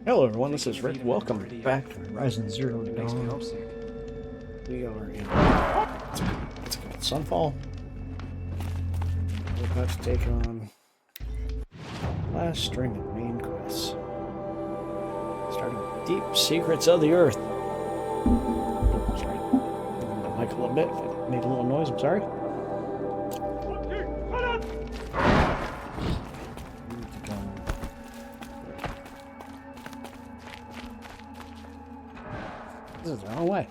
Hello everyone, this is Rick. Welcome back to Horizon Zero Dawn. Makes me homesick. We are in what's it called? Sunfall. We're about to take on last string of main quests. Starting with Deep Secrets of the Earth. Sorry. Moving the mic a little bit. If it made a little noise, I'm sorry. This is the wrong way.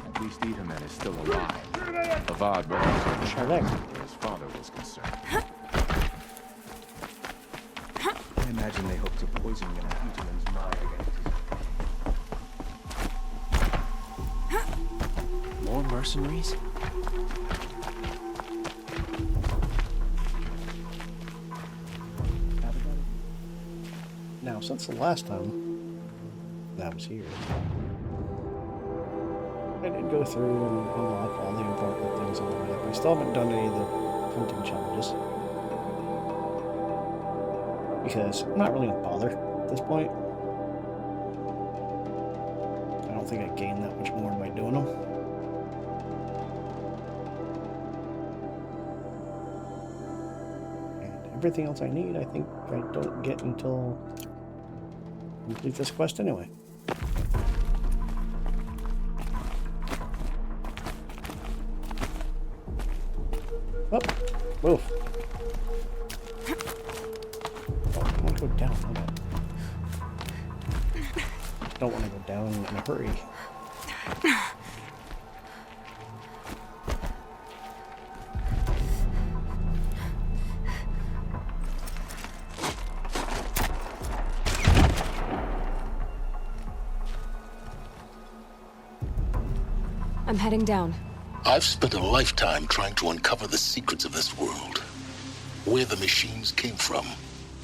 At least Edelman is still alive. Avad represents Shadow where his father was concerned. I imagine they hope to poison young Edelman's mind again. More mercenaries? Now, since the last time that I was here, I did go through and unlock all the important things on the map. I still haven't done any of the hunting challenges because I'm not really gonna bother at this point. I don't think I gained that much more by doing them. And everything else I need, I think I don't get until I complete this quest anyway. Oh, move. Oh, I want to go down, not up. Don't want to go down in a hurry. I'm heading down. I've spent a lifetime trying to uncover the secrets of this world. Where the machines came from.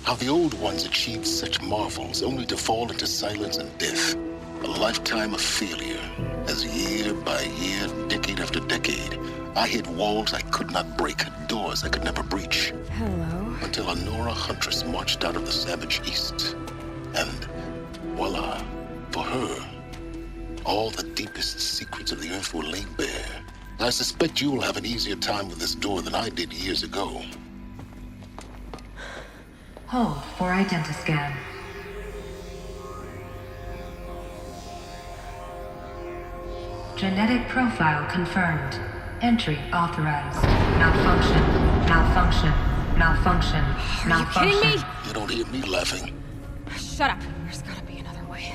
How the old ones achieved such marvels only to fall into silence and death. A lifetime of failure. As year by year, decade after decade, I hit walls I could not break, doors I could never breach. Hello. Until a Nora huntress marched out of the savage east. And voila, for her, all the deepest secrets of the earth were laid bare. I suspect you will have an easier time with this door than I did years ago. Hold for identiscan. Genetic profile confirmed. Entry authorized. Malfunction. Malfunction. Malfunction. Are you kidding me? You don't hear me laughing. Shut up. There's gotta be another way.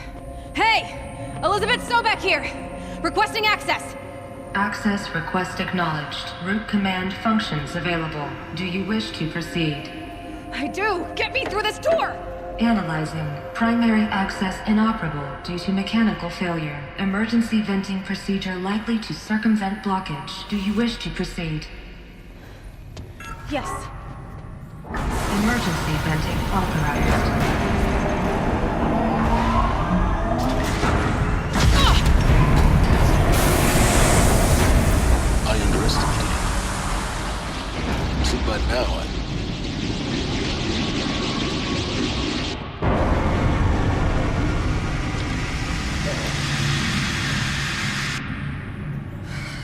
Hey! Elizabeth Sobek here! Requesting access! Access request acknowledged. Root command functions available. Do you wish to proceed? I do! Get me through this door! Analyzing. Primary access inoperable due to mechanical failure. Emergency venting procedure likely to circumvent blockage. Do you wish to proceed? Yes. Emergency venting authorized. I underestimated you. See, by now,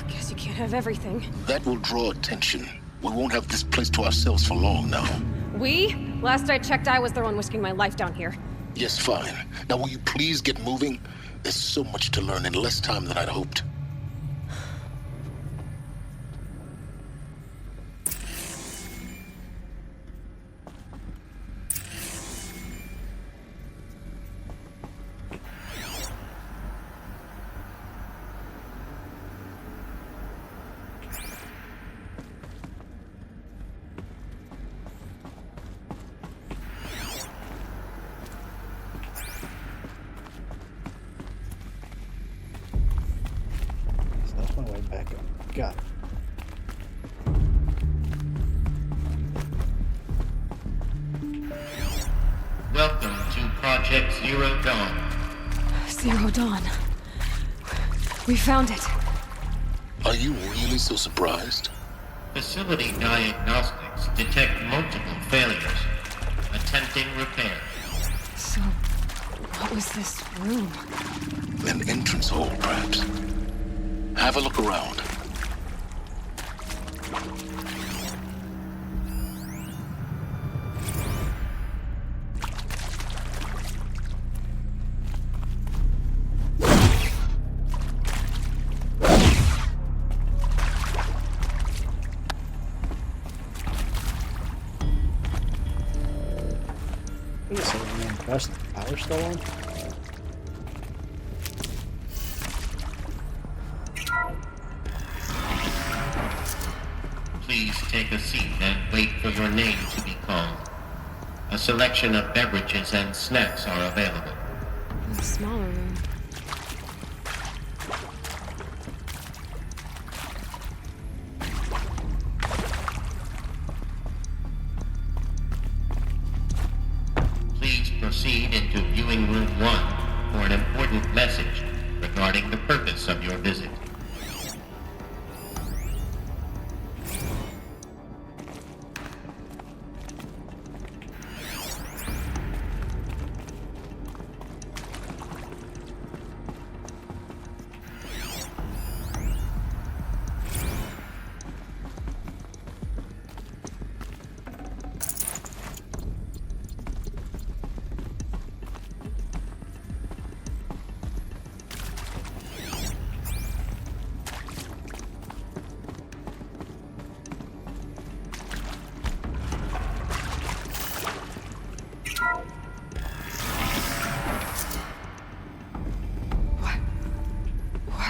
Guess you can't have everything. that will draw attention. We won't have this place to ourselves for long now. We? Last I checked, I was the one whisking my life down here. Yes, fine. Now, will you please get moving? There's so much to learn in less time than I'd hoped. So that's my way back up. Got it. Welcome to Project Zero Dawn. Zero Dawn. We found it. Are you really so surprised? Facility diagnostics detect multiple failures. Attempting repair. So, what was this room? An entrance hole, perhaps. Have a look around. Press the power still on? Please take a seat and wait for your name to be called. A selection of beverages and snacks are available. A smaller room. Please proceed into viewing room 1 for an important message regarding the purpose of your visit.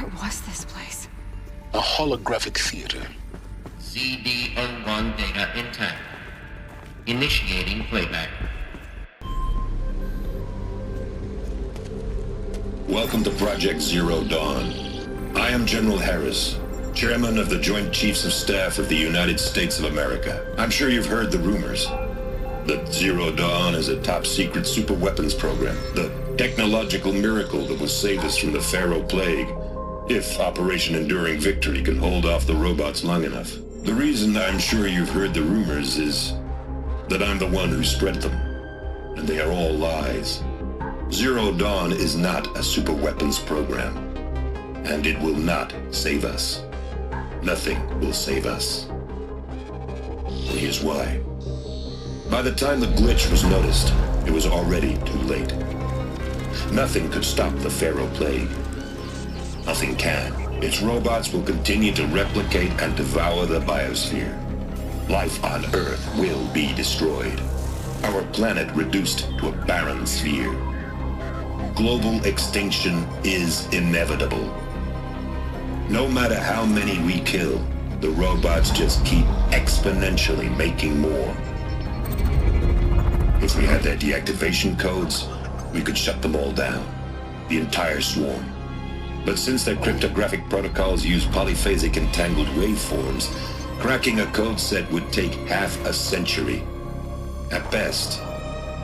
What was this place? A holographic theater. ZD-01 data intact. Initiating playback. Welcome to Project Zero Dawn. I am General Helis, Chairman of the Joint Chiefs of Staff of the United States of America. I'm sure you've heard the rumors that Zero Dawn is a top-secret super-weapons program, the technological miracle that will save us from the Pharaoh Plague, if Operation Enduring Victory can hold off the robots long enough. The reason I'm sure you've heard the rumors is that I'm the one who spread them, and they are all lies. Zero Dawn is not a super-weapons program, and it will not save us. Nothing will save us. Here's why. By the time the glitch was noticed, it was already too late. Nothing could stop the Pharaoh Plague. Nothing can. Its robots will continue to replicate and devour the biosphere. Life on Earth will be destroyed. Our planet reduced to a barren sphere. Global extinction is inevitable. No matter how many we kill, the robots just keep exponentially making more. If we had their deactivation codes, we could shut them all down. The entire swarm. But since their cryptographic protocols use polyphasic entangled waveforms, cracking a code set would take half a century. At best,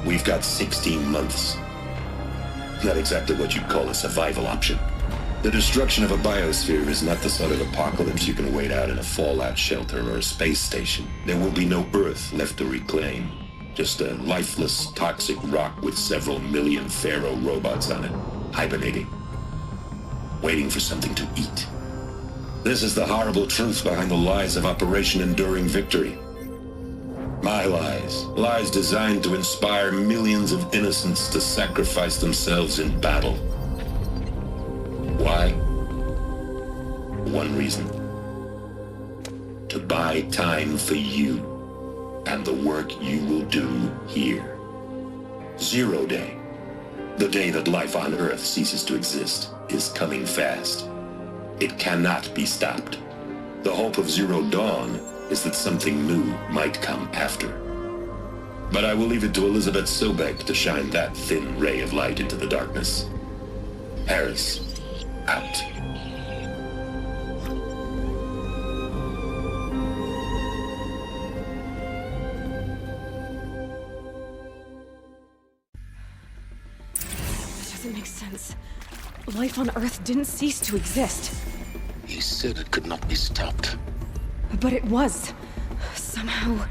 we've got 16 months. Not exactly what you'd call a survival option. The destruction of a biosphere is not the sort of apocalypse you can wait out in a fallout shelter or a space station. There will be no Earth left to reclaim. Just a lifeless, toxic rock with several million Pharaoh robots on it, hibernating. Waiting for something to eat. This is the horrible truth behind the lies of Operation Enduring Victory. My lies. Lies designed to inspire millions of innocents to sacrifice themselves in battle. Why? One reason. To buy time for you and the work you will do here. Zero Day. The day that life on Earth ceases to exist is coming fast. It cannot be stopped. The hope of Zero Dawn is that something new might come after. But I will leave it to Elizabeth Sobek to shine that thin ray of light into the darkness. Helis, out. It doesn't make sense. Life on Earth didn't cease to exist. He said it could not be stopped. But it was. Somehow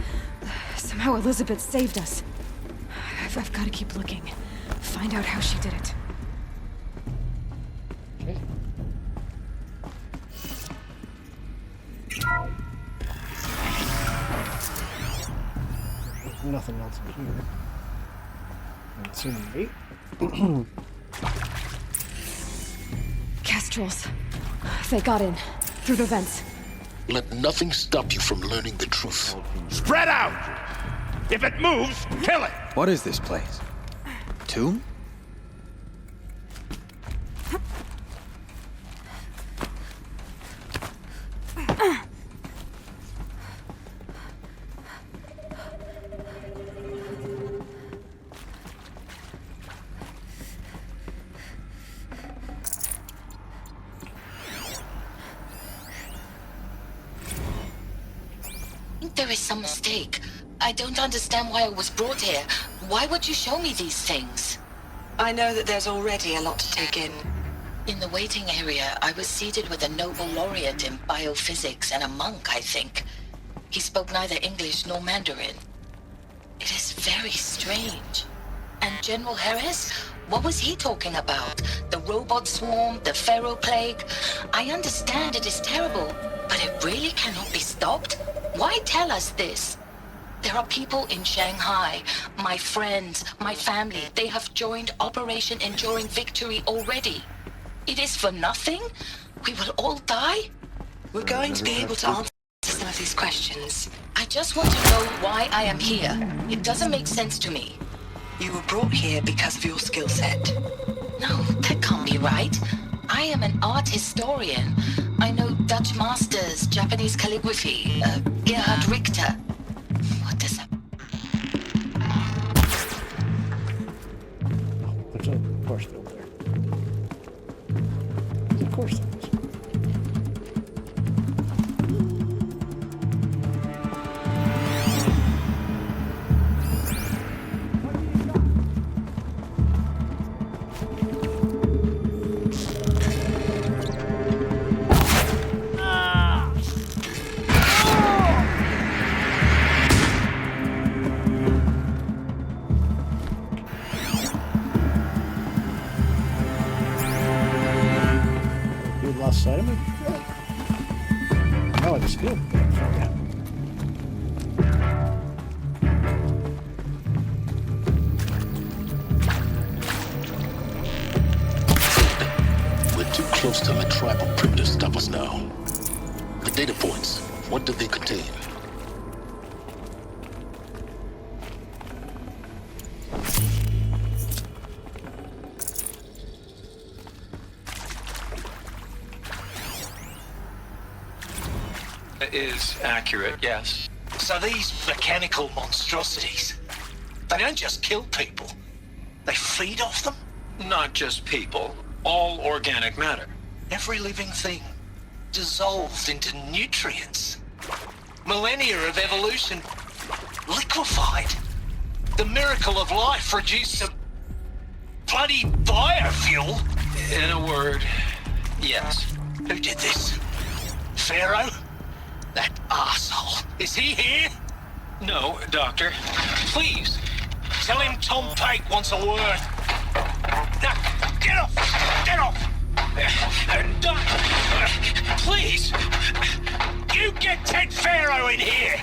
Elizabeth saved us. I've got to keep looking. Find out how she did it. Okay. There's nothing else in here. Haven't seen them Kestrels. They got in. Through the vents. Let nothing stop you from learning the truth. Spread out! If it moves, kill it! What is this place? Tomb? There is some mistake. I don't understand why I was brought here. Why would you show me these things? I know that there's already a lot to take in. In the waiting area, I was seated with a Nobel laureate in biophysics and a monk, I think. He spoke neither English nor Mandarin. It is very strange. And General Helis? What was he talking about? The robot swarm, the Pharaoh plague? I understand it is terrible, but it really cannot be stopped? Why tell us this? There are people in Shanghai, my friends, my family. They have joined Operation Enduring Victory already. It is for nothing? We will all die? We're going to be able to answer some of these questions. I just want to know why I am here. It doesn't make sense to me. You were brought here because of your skill set. No, that can't be right. I am an art historian. I know Dutch masters, Japanese calligraphy, Gerhard Richter. What does that... There's a force field there. Of course there is. Lost sight of me? No, I just feel. We're too close to the tribal perimeter to stop us now. The data points, what do they contain? Is accurate, yes. So these mechanical monstrosities, they don't just kill people, they feed off them? Not just people, all organic matter. Every living thing dissolved into nutrients. Millennia of evolution liquefied. The miracle of life reduced to bloody biofuel. In a word, yes. Who did this? Pharaoh? That asshole. Is he here? No, Doctor. Please, tell him Tom Pake wants a word. Now, get off! Get off! Please! You get Ted Pharaoh in here!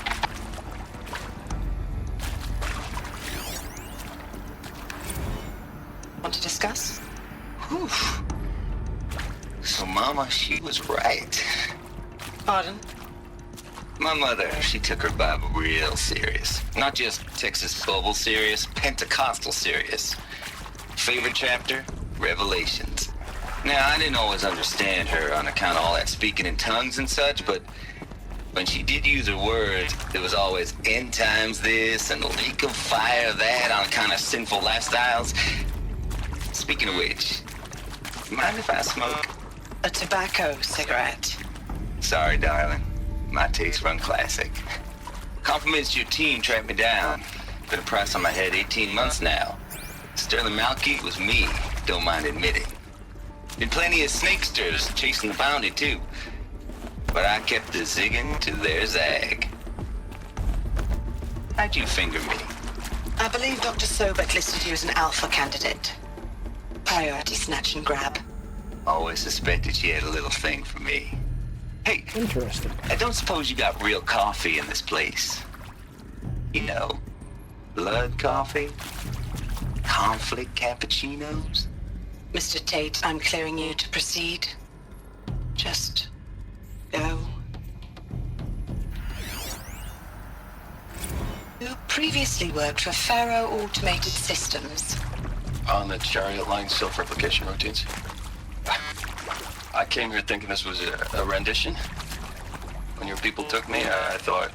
Want to discuss? Whew. So Mama, she was right. Pardon? My mother, she took her Bible real serious. Not just Texas Bubble serious, Pentecostal serious. Favorite chapter? Revelations. Now, I didn't always understand her on account of all that speaking in tongues and such, but when she did use her words, there was always end times this and lake of fire that on account of sinful lifestyles. Speaking of which, mind if I smoke? A tobacco cigarette. Sorry, darling. My taste run classic. Compliments to your team tracked me down. Been a price on my head 18 months now. Sterling Malky was me, don't mind admitting. Been plenty of snakesters chasing the bounty, too. but I kept the zigging to their zag. How'd you finger me? I believe Dr. Sobek listed you as an alpha candidate. Priority snatch and grab. Always suspected she had a little thing for me. Hey, Interesting. I don't suppose you got real coffee in this place. You know, blood coffee? Conflict cappuccinos? Mr. Tate, I'm clearing you to proceed. Just go. You previously worked for Faro Automated Systems. On the Chariot Line self-replication routines. I came here thinking this was a rendition. When your people took me, I thought,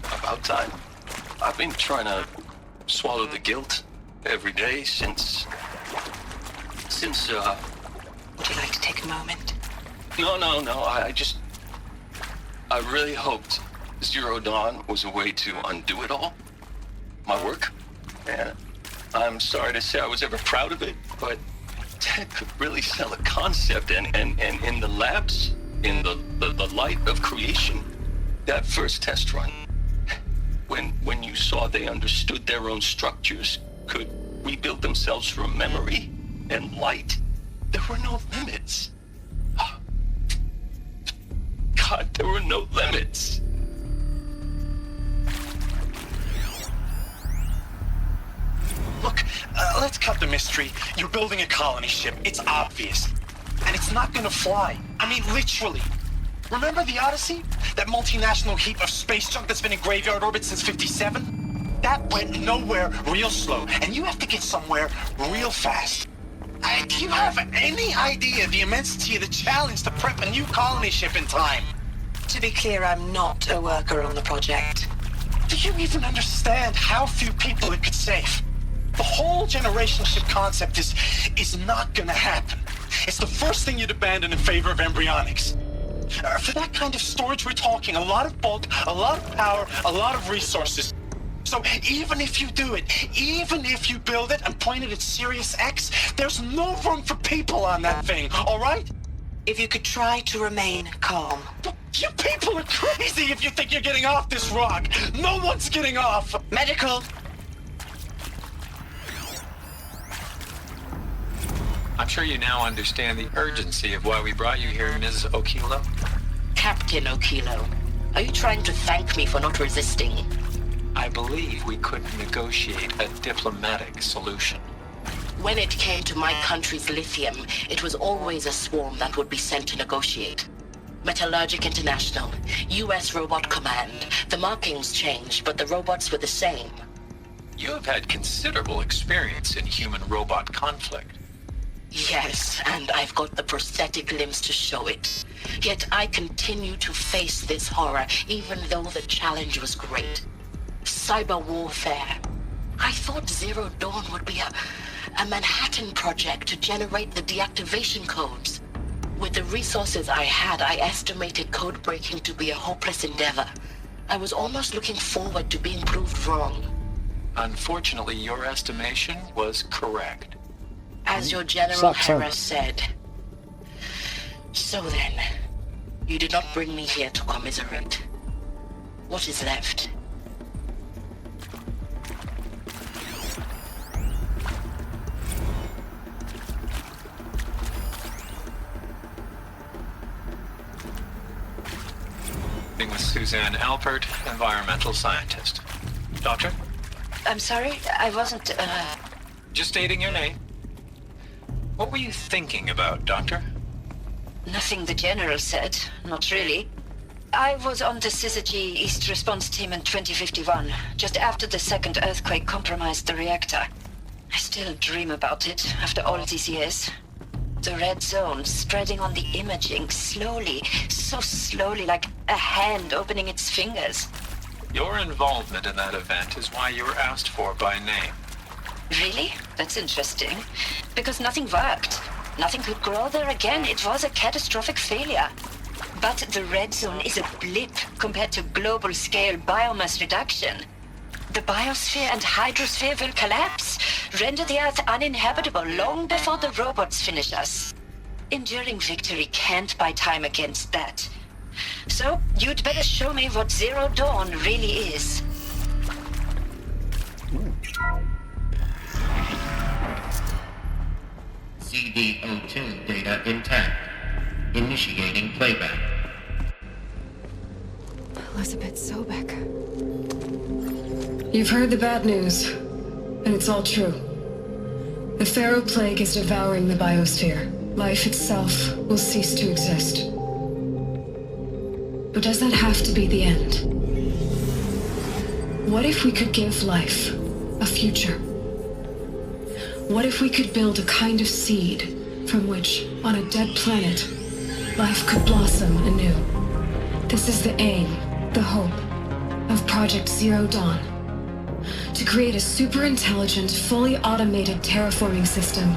about time. I've been trying to swallow the guilt every day since... Would you like to take a moment? No, I really hoped Zero Dawn was a way to undo it all. My work. And I'm sorry to say I was ever proud of it, but Ted could really sell a concept, and in the labs, in the light of creation, that first test run, when you saw they understood their own structures, could rebuild themselves from memory and light, there were no limits. God, there were no limits. Look, let's cut the mystery. You're building a colony ship. It's obvious. And it's not gonna fly. I mean, literally. Remember the Odyssey? That multinational heap of space junk that's been in graveyard orbit since 57? That went nowhere real slow. And you have to get somewhere real fast. Do you have any idea the immensity of the challenge to prep a new colony ship in time? To be clear, I'm not a worker on the project. Do you even understand how few people it could save? The whole generation ship concept is not gonna happen. It's the first thing you'd abandon in favor of embryonics. For that kind of storage, we're talking a lot of bulk, a lot of power, a lot of resources. So even if you do it, even if you build it and point it at Sirius X, there's no room for people on that thing, all right? If you could try to remain calm. You people are crazy if you think you're getting off this rock. No one's getting off. Medical. I'm sure you now understand the urgency of why we brought you here, Ms. Okilo. Captain Okilo, are you trying to thank me for not resisting? I believe we could negotiate a diplomatic solution. When it came to my country's lithium, it was always a swarm that would be sent to negotiate. Metallurgic International, US Robot Command. The markings changed, but the robots were the same. You have had considerable experience in human-robot conflict. Yes, and I've got the prosthetic limbs to show it. Yet I continue to face this horror, even though the challenge was great. Cyber warfare. I thought Zero Dawn would be a Manhattan project to generate the deactivation codes. With the resources I had, I estimated code breaking to be a hopeless endeavor. I was almost looking forward to being proved wrong. Unfortunately, your estimation was correct. As your General Harris said. So then, you did not bring me here to commiserate. What is left? With Suzanne Alpert, environmental scientist. Doctor? I'm sorry, I wasn't, Just stating your name. What were you thinking about, Doctor? Nothing the General said, not really. I was on the Syzygy East Response Team in 2051, just after the second earthquake compromised the reactor. I still dream about it, after all these years. The red zone spreading on the imaging, slowly, so slowly, like a hand opening its fingers. Your involvement in that event is why you were asked for by name. Really? That's interesting. Because nothing worked. Nothing could grow there again. It was a catastrophic failure. But the red zone is a blip compared to global-scale biomass reduction. The biosphere and hydrosphere will collapse, render the Earth uninhabitable long before the robots finish us. Enduring victory can't buy time against that. So, you'd better show me what Zero Dawn really is. CD02 data intact. Initiating playback. Elizabeth Sobek. You've heard the bad news, and it's all true. The Pharaoh Plague is devouring the biosphere. Life itself will cease to exist. But does that have to be the end? What if we could give life a future? What if we could build a kind of seed from which, on a dead planet, life could blossom anew? This is the aim, the hope, of Project Zero Dawn. To create a super-intelligent, fully automated terraforming system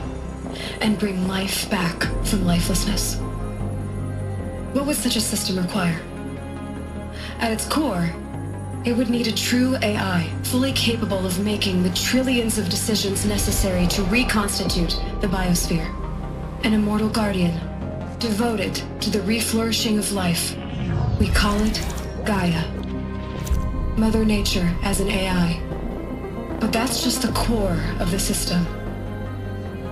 and bring life back from lifelessness. What would such a system require? At its core, it would need a true AI, fully capable of making the trillions of decisions necessary to reconstitute the biosphere. An immortal guardian, devoted to the reflourishing of life. We call it Gaia. Mother Nature as an AI. But that's just the core of the system.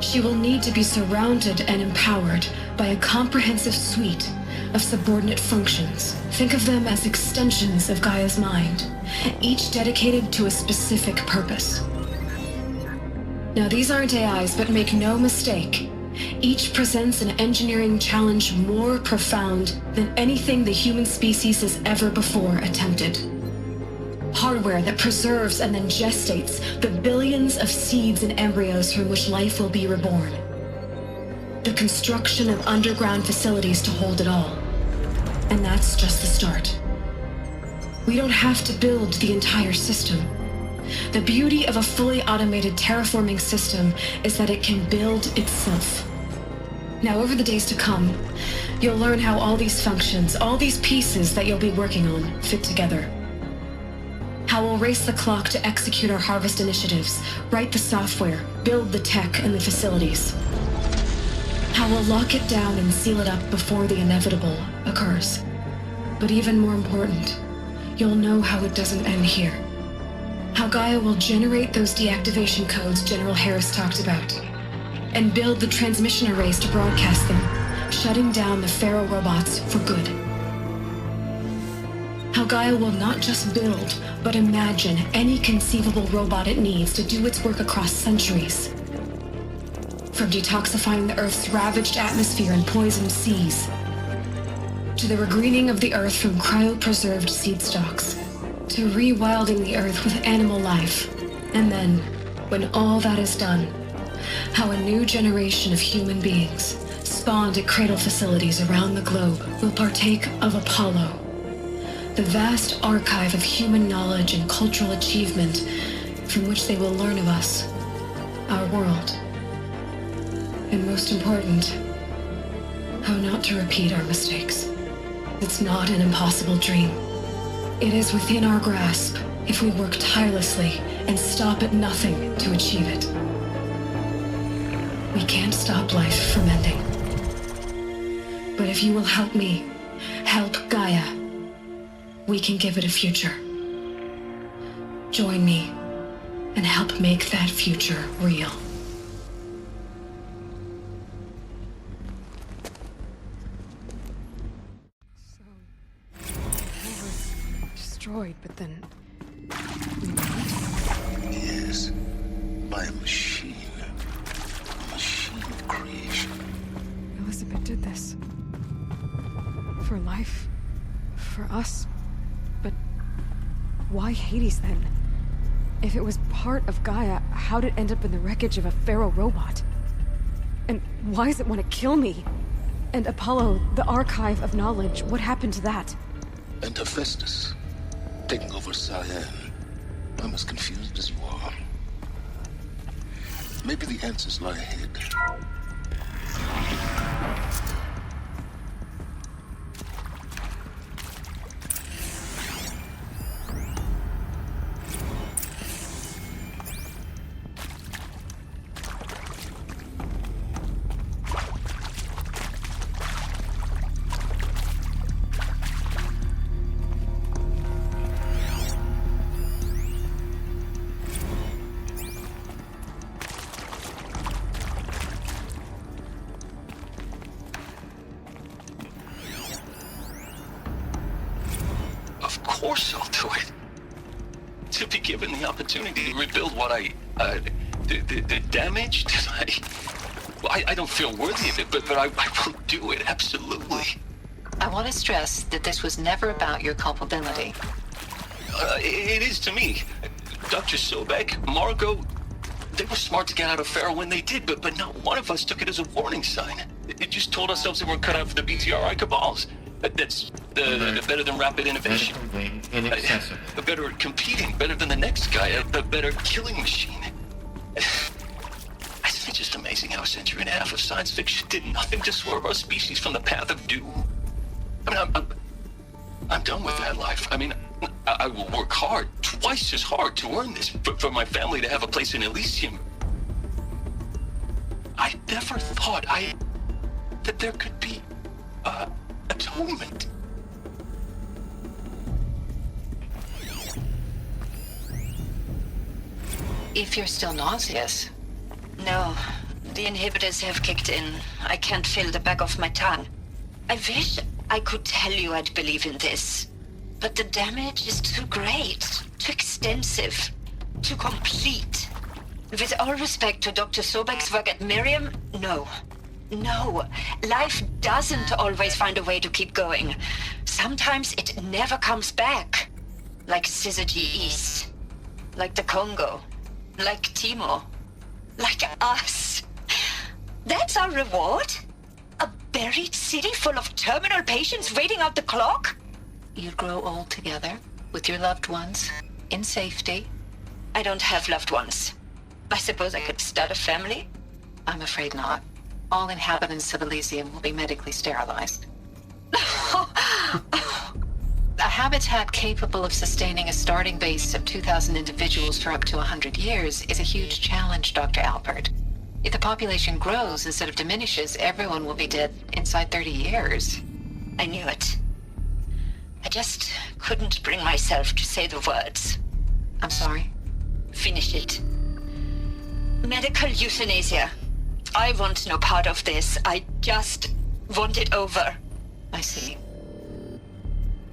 She will need to be surrounded and empowered by a comprehensive suite of subordinate functions. Think of them as extensions of Gaia's mind, each dedicated to a specific purpose. Now, these aren't AIs, but make no mistake, each presents an engineering challenge more profound than anything the human species has ever before attempted. Hardware that preserves and then gestates the billions of seeds and embryos from which life will be reborn. The construction of underground facilities to hold it all. And that's just the start. We don't have to build the entire system. The beauty of a fully automated terraforming system is that it can build itself. Now, over the days to come, you'll learn how all these functions, all these pieces that you'll be working on, fit together. How we'll race the clock to execute our harvest initiatives, write the software, build the tech and the facilities. How we'll lock it down and seal it up before the inevitable occurs. But even more important, you'll know how it doesn't end here. How Gaia will generate those deactivation codes General Helis talked about, and build the transmission arrays to broadcast them, shutting down the Pharaoh robots for good. How Gaia will not just build, but imagine any conceivable robot it needs to do its work across centuries. From detoxifying the Earth's ravaged atmosphere and poisoned seas, to the regreening of the Earth from cryopreserved seed stalks, to rewilding the Earth with animal life. And then, when all that is done, how a new generation of human beings, spawned at cradle facilities around the globe, will partake of Apollo, the vast archive of human knowledge and cultural achievement from which they will learn of us, our world. And most important, how not to repeat our mistakes. It's not an impossible dream. It is within our grasp if we work tirelessly and stop at nothing to achieve it. We can't stop life from ending. But if you will help me, help Gaia, we can give it a future. Join me and help make that future real. Destroyed, but then... Yes, by a machine. A machine of creation. Elizabeth did this. For life. For us. But why Hades then? If it was part of Gaia, how'd it end up in the wreckage of a Pharaoh robot? And why does it want to kill me? And Apollo, the archive of knowledge, what happened to that? And Hephaestus, taking over Cyan. I'm as confused as you are. Maybe the answers lie ahead. course I'll do it. To be given the opportunity to rebuild what the damage that I don't feel worthy of it, but I will do it, absolutely. I want to stress that this was never about your culpability. It is to me. Dr. Sobek, Margot, they were smart to get out of Pharaoh when they did, but not one of us took it as a warning sign. It just told ourselves that we're cut out for the BTRI cabals. That's the better than rapid innovation. Better at competing, better than the next guy, a better killing machine. It's just amazing how a century and a half of science fiction did nothing to swerve our species from the path of doom. I mean, I'm done with that life. I mean, I will work hard, twice as hard to earn this, for my family to have a place in Elysium. I never thought that there could be, atonement. If you're still nauseous. No, the inhibitors have kicked in. I can't feel the back of my tongue. I wish I could tell you I'd believe in this. But the damage is too great, too extensive, too complete. With all respect to Dr. Sobek's work at Miriam, no. No, life doesn't always find a way to keep going. Sometimes it never comes back. Like Syzygy East. Like the Congo. Like Timo. Like us. That's our reward? A buried city full of terminal patients waiting out the clock? You'd grow old together, with your loved ones, in safety. I don't have loved ones. I suppose I could start a family? I'm afraid not. All inhabitants of Elysium will be medically sterilized. A habitat capable of sustaining a starting base of 2,000 individuals for up to 100 years is a huge challenge, Dr. Alpert. If the population grows instead of diminishes, everyone will be dead inside 30 years. I knew it. I just couldn't bring myself to say the words. I'm sorry? Finish it. Medical euthanasia. I want no part of this. I just want it over. I see.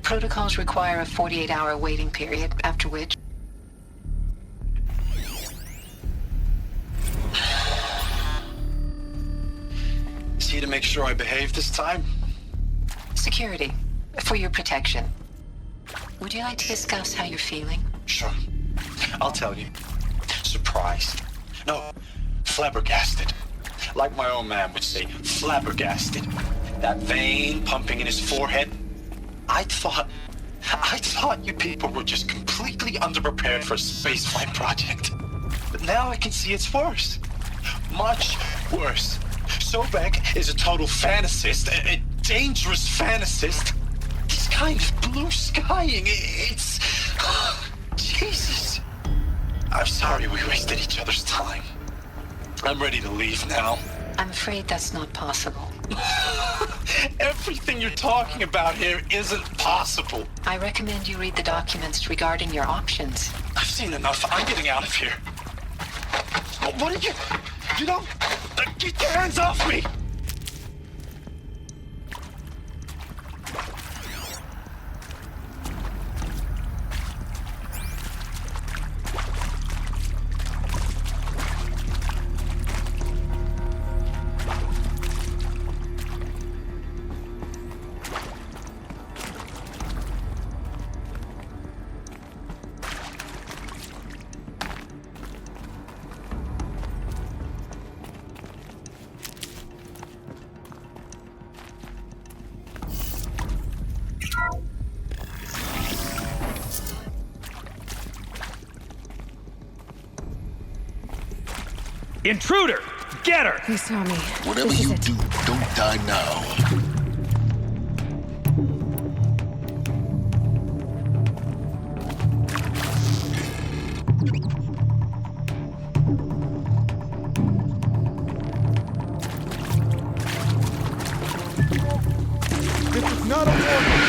Protocols require a 48-hour waiting period, after which... Is he to make sure I behave this time? Security. For your protection. Would you like to discuss how you're feeling? Sure. I'll tell you. Surprised. No, flabbergasted. Like my old man would say, flabbergasted. That vein pumping in his forehead. I thought you people were just completely underprepared for a spaceflight project. But now I can see it's worse. Much worse. Sobek is a total fantasist, a dangerous fantasist. This kind of blue skying, it's... Jesus. I'm sorry we wasted each other's time. I'm ready to leave now. I'm afraid that's not possible. Everything you're talking about here isn't possible. I recommend you read the documents regarding your options. I've seen enough. I'm getting out of here. What did you... You know... Get your hands off me! Intruder! Get her! He saw me. Whatever you do, don't die now. This is not a warning.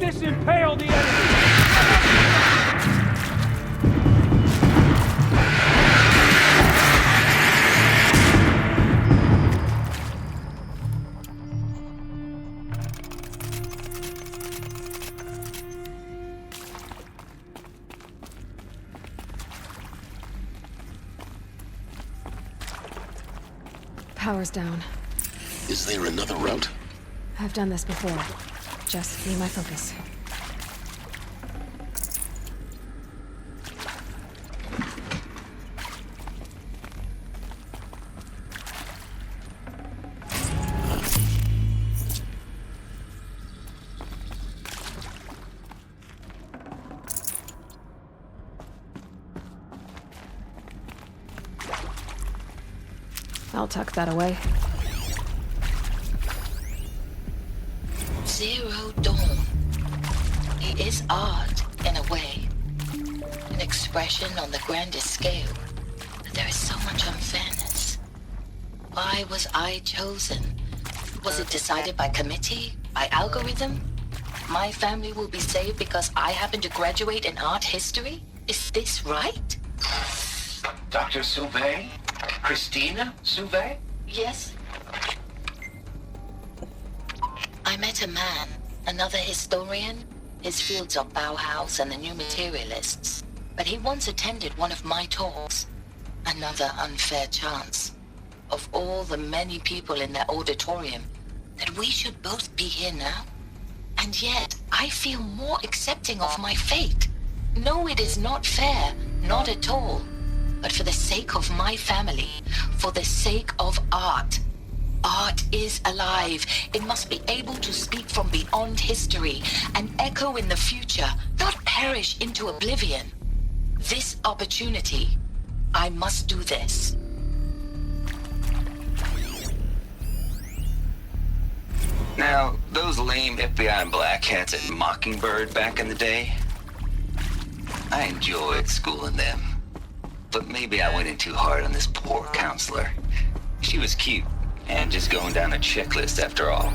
Disimpale the enemy! Power's down. Is there another route? I've done this before. Just be my focus. I'll tuck that away. Zero Dawn. It is art, in a way. An expression on the grandest scale. But there is so much unfairness. Why was I chosen? Was it decided by committee? By algorithm? My family will be saved because I happen to graduate in art history? Is this right? Dr. Sauvé? Christina Sauvé? Yes. I met a man, another historian. His fields are Bauhaus and the New Materialists. But he once attended one of my talks. Another unfair chance. Of all the many people in that auditorium, that we should both be here now. And yet, I feel more accepting of my fate. No, it is not fair, not at all. But for the sake of my family, for the sake of art. Art is alive. It must be able to speak from beyond history and echo in the future, not perish into oblivion. This opportunity, I must do this. Now, those lame FBI black hats at Mockingbird back in the day, I enjoyed schooling them. But maybe I went in too hard on this poor counselor. She was cute, and just going down a checklist after all.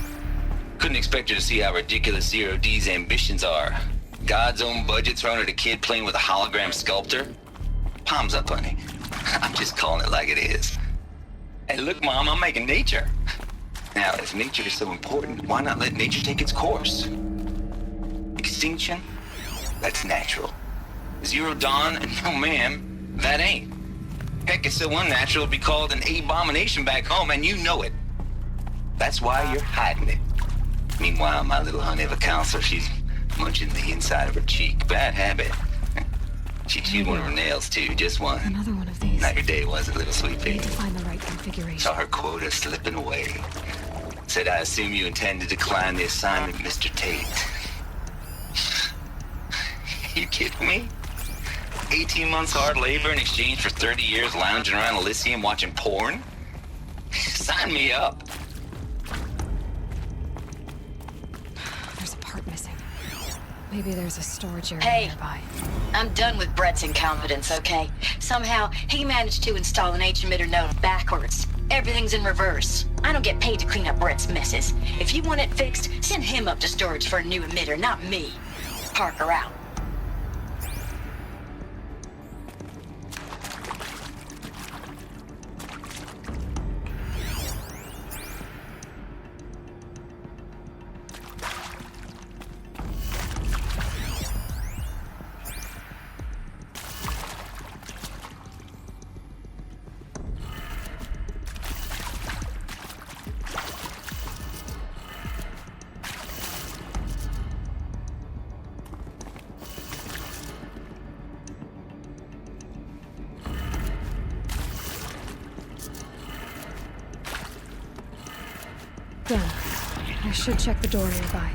Couldn't expect her to see how ridiculous Zero D's ambitions are. God's own budget thrown at a kid playing with a hologram sculptor? Palms up, honey. I'm just calling it like it is. Hey, look, Mom, I'm making nature. Now, if nature is so important, why not let nature take its course? Extinction? That's natural. Zero Dawn? No, ma'am. That ain't. Heck, it's so unnatural to be called an abomination back home, and you know it. That's why you're hiding it. Meanwhile, my little honey of a counselor, she's munching the inside of her cheek. Bad habit. She chewed one of her nails, too, just one. Another one of these. Not your day, was it, little sweet baby? Need to find the right configuration. Saw her quota slipping away. Said, I assume you intend to decline the assignment, Mr. Tate. You kidding me? 18 months hard labor in exchange for 30 years lounging around Elysium watching porn? Sign me up. There's a part missing. Maybe there's a storage area Hey. nearby. I'm done with Brett's incompetence, okay? Somehow, he managed to install an H-emitter node backwards. Everything's in reverse. I don't get paid to clean up Brett's messes. If you want it fixed, send him up to storage for a new emitter, not me. Parker out. Done. I should check the door nearby.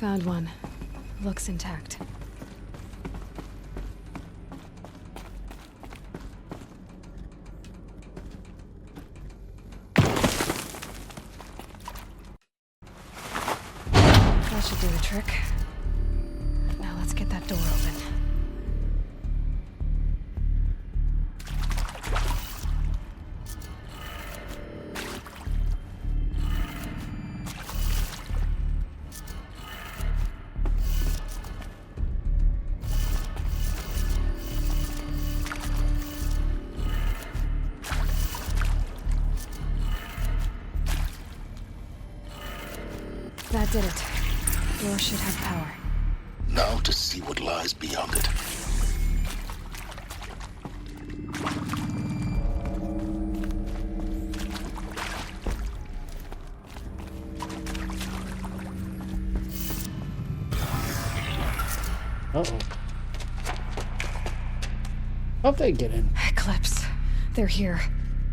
Found one. Looks intact. That should do the trick. Now let's get that door open. That did it. Door should have power. Now to see what lies beyond it. Uh-oh. How'd they get in? Eclipse. They're here.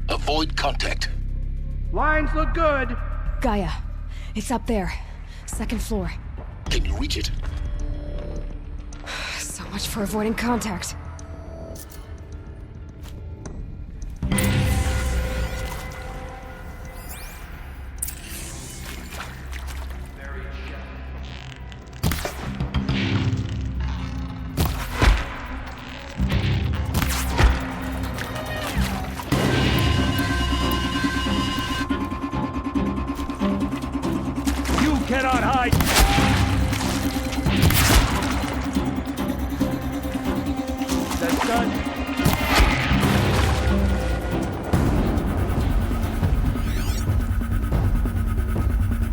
Avoid contact. Lines look good. Gaia. It's up there. Second floor. Can you reach it? So much for avoiding contact. You cannot hide. That's done.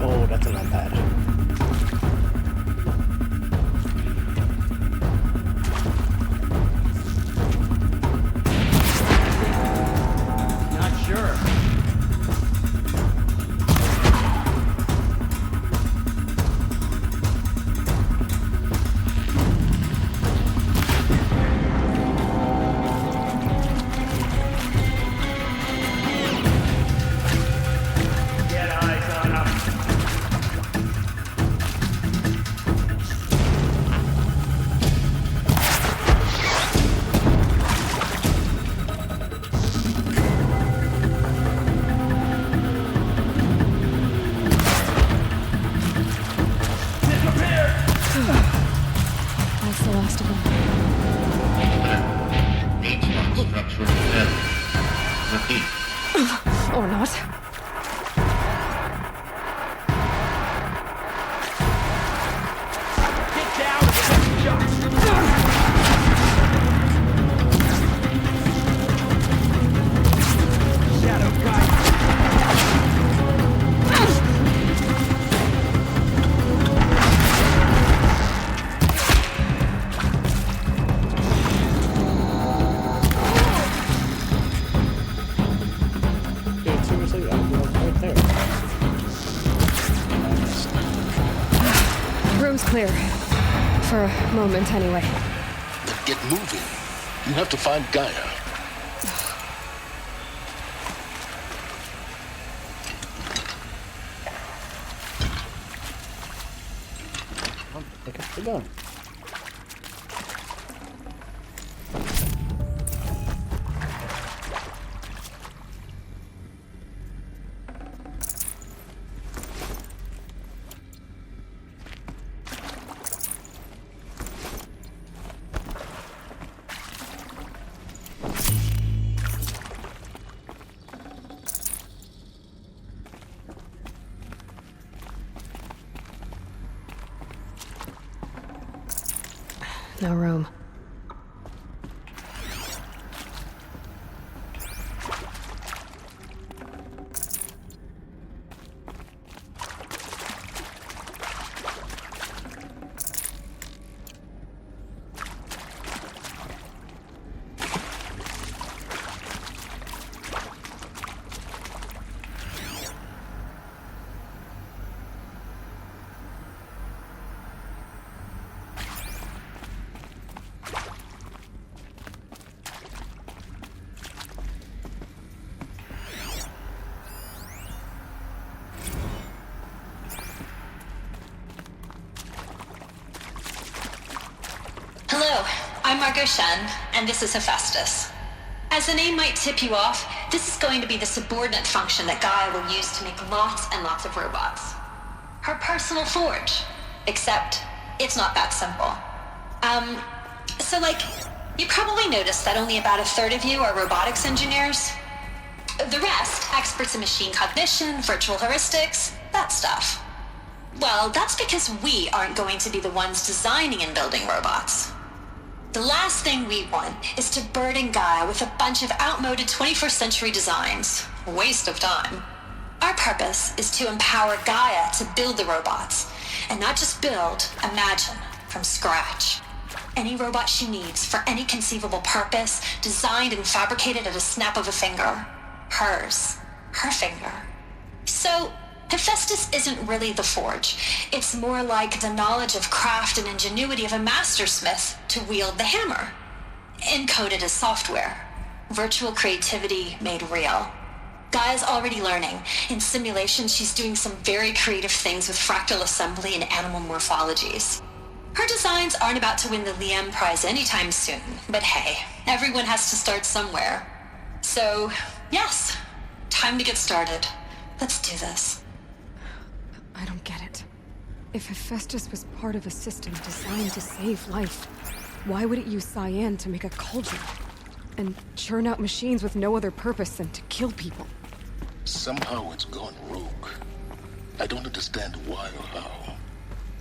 Oh, that's not bad. Not sure. Get eyes on him. That's the last of them. H1 structural failure. Repeat. Or not. Get down and get shot. Shadow Carja. Dude, seriously, I'm right there. Room's clear. For a moment, anyway. Then get moving. You have to find Gaia. Pick up the gun. No room. Margot Shen, and this is Hephaestus. As the name might tip you off, this is going to be the subordinate function that Gaia will use to make lots and lots of robots. Her personal forge. Except, it's not that simple. So you probably noticed that only about a third of you are robotics engineers. The rest, experts in machine cognition, virtual heuristics, that stuff. Well, that's because we aren't going to be the ones designing and building robots. The last thing we want is to burden Gaia with a bunch of outmoded 21st century designs. Waste of time. Our purpose is to empower Gaia to build the robots, and not just build, imagine, from scratch. Any robot she needs for any conceivable purpose, designed and fabricated at a snap of a finger. Hers. Her finger. So, Hephaestus isn't really the forge. It's more like the knowledge of craft and ingenuity of a mastersmith to wield the hammer. Encoded as software. Virtual creativity made real. Gaia's already learning. In simulation, she's doing some very creative things with fractal assembly and animal morphologies. Her designs aren't about to win the Liam Prize anytime soon, but hey, everyone has to start somewhere. So, yes, time to get started. Let's do this. I don't get it. If Hephaestus was part of a system designed to save life, why would it use cyan to make a cauldron? And churn out machines with no other purpose than to kill people? Somehow it's gone rogue. I don't understand why or how.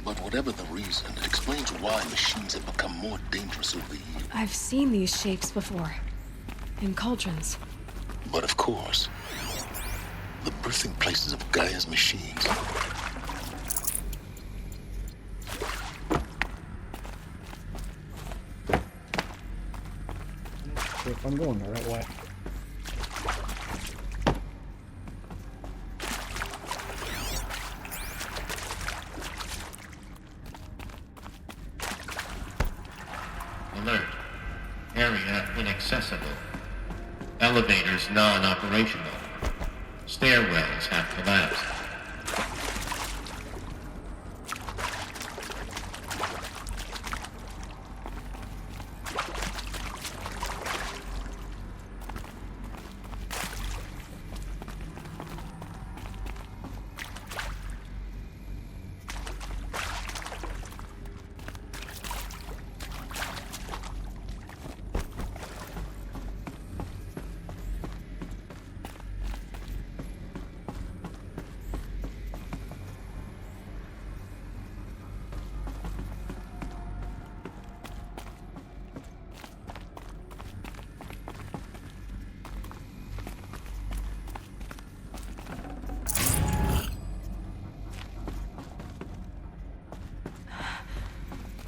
But whatever the reason, it explains why machines have become more dangerous over the years. I've seen these shapes before. In cauldrons. But of course, the birthing places of Gaia's machines. If I'm going the right way. Alert. Area inaccessible. Elevators non-operational. Stairwells have collapsed.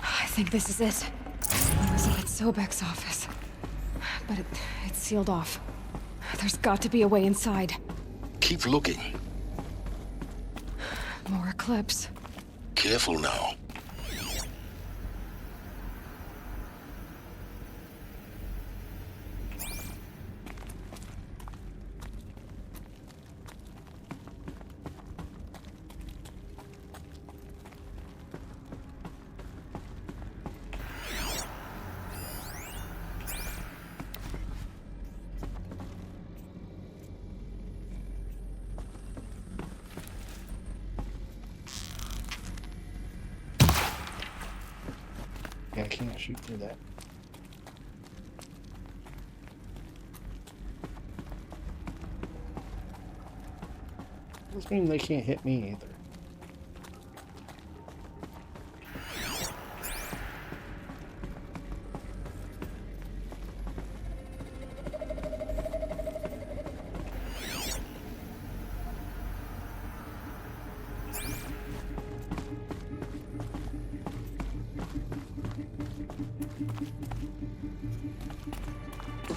I think this is it. Elizabeth Sobek's office. But it's sealed off. There's got to be a way inside. Keep looking. More Eclipse. Careful now. Yeah, I can't shoot through that. This means they can't hit me either.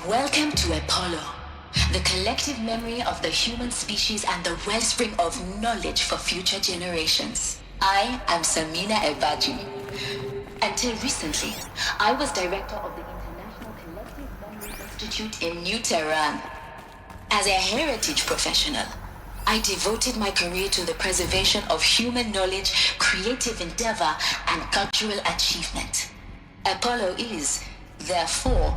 Welcome to Apollo, the collective memory of the human species and the wellspring of knowledge for future generations. I am Samina Ebaji. Until recently, I was director of the International Collective Memory Institute in New Tehran. As a heritage professional, I devoted my career to the preservation of human knowledge, creative endeavor, and cultural achievement. Apollo is, Therefore,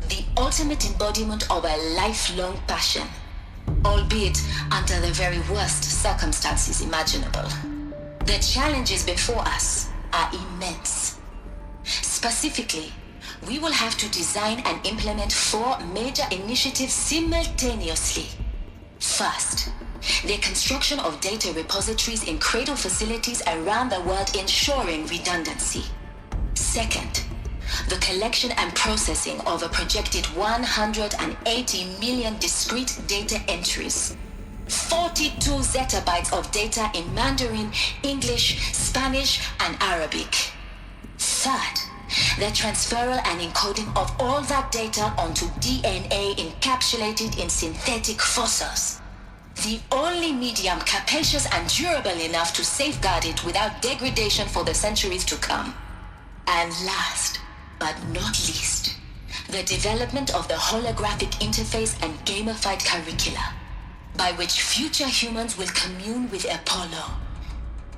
the ultimate embodiment of a lifelong passion, albeit under the very worst circumstances imaginable. The challenges before us are immense. Specifically, we will have to design and implement 4 major initiatives simultaneously. First, the construction of data repositories in cradle facilities around the world ensuring redundancy. Second, the collection and processing of a projected 180 million discrete data entries. 42 zettabytes of data in Mandarin, English, Spanish, and Arabic. Third, the transferal and encoding of all that data onto DNA encapsulated in synthetic fossils. The only medium capacious and durable enough to safeguard it without degradation for the centuries to come. And last, but not least, the development of the holographic interface and gamified curricula, by which future humans will commune with Apollo,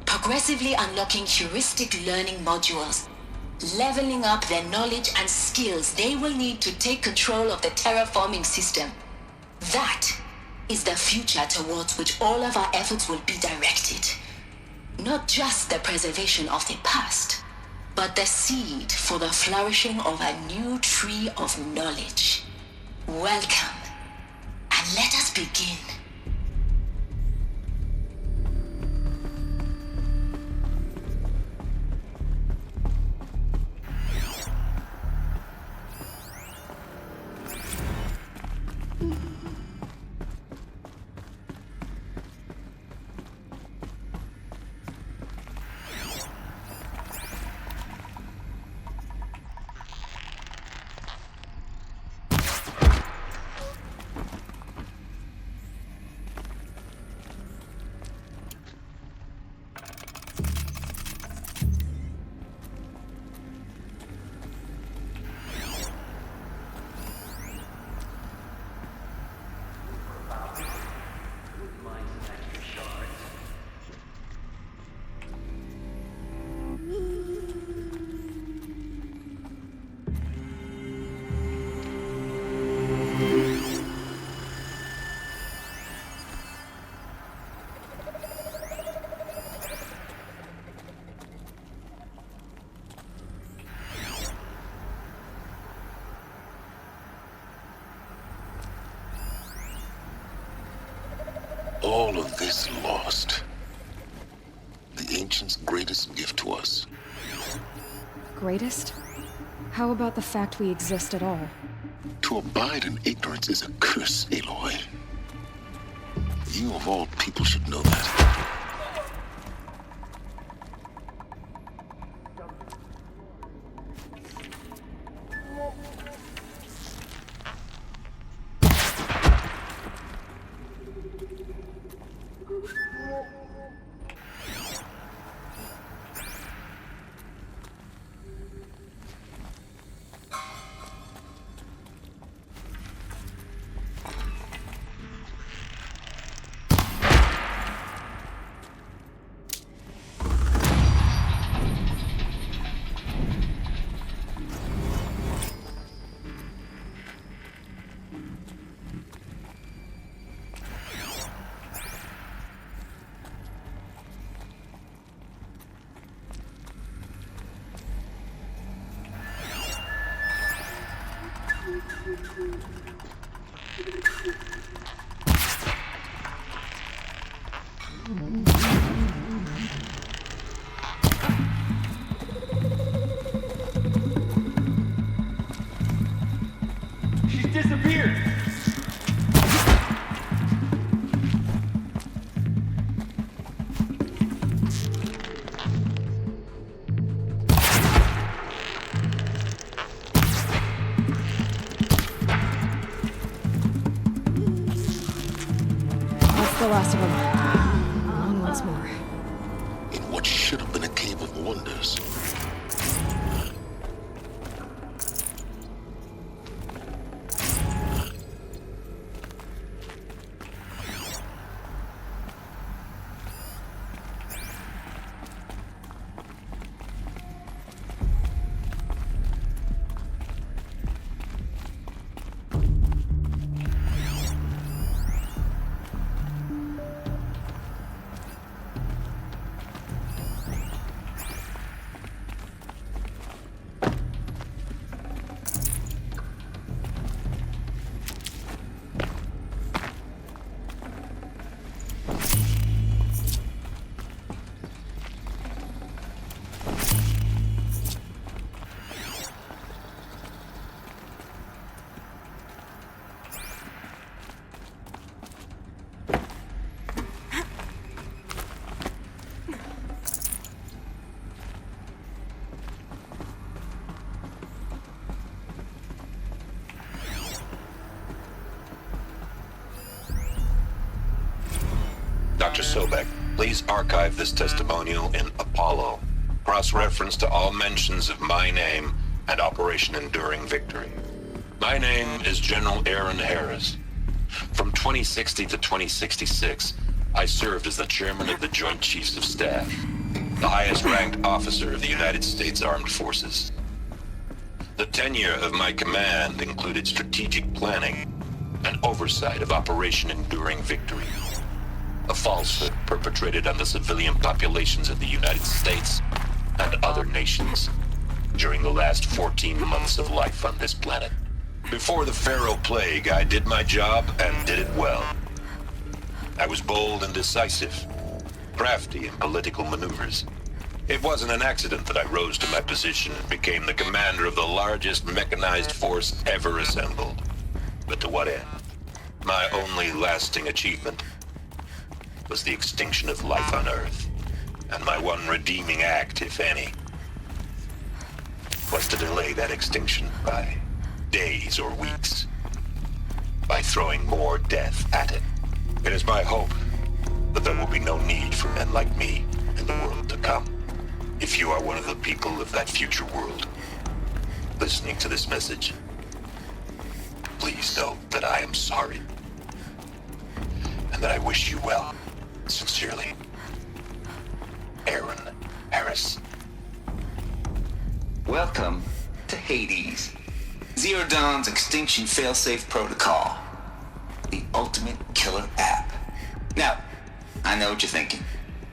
progressively unlocking heuristic learning modules, leveling up their knowledge and skills they will need to take control of the terraforming system. That is the future towards which all of our efforts will be directed. Not just the preservation of the past, but the seed for the flourishing of a new tree of knowledge. Welcome, and let us begin. All of this lost. The Ancients' greatest gift to us. Greatest? How about the fact we exist at all? To abide in ignorance is a curse, Aloy. You of all people should know that. She's disappeared! That's the last of them. On once more. In what should have been a cave of wonders. Dr. Sobek, please archive this testimonial in Apollo. Cross-reference to all mentions of my name and Operation Enduring Victory. My name is General Aaron Harris. From 2060 to 2066, I served as the chairman of the Joint Chiefs of Staff, the highest-ranked officer of the United States Armed Forces. The tenure of my command included strategic planning and oversight of Operation Enduring Victory, a falsehood perpetrated on the civilian populations of the United States and other nations during the last 14 months of life on this planet. Before the Pharaoh Plague, I did my job and did it well. I was bold and decisive, crafty in political maneuvers. It wasn't an accident that I rose to my position and became the commander of the largest mechanized force ever assembled. But to what end? My only lasting achievement was the extinction of life on Earth. And my one redeeming act, if any, was to delay that extinction by days or weeks, by throwing more death at it. It is my hope that there will be no need for men like me in the world to come. If you are one of the people of that future world listening to this message, please know that I am sorry and that I wish you well. Sincerely, Aaron Harris. Welcome to Hades, Zero Dawn's extinction failsafe protocol, the ultimate killer app. Now, I know what you're thinking.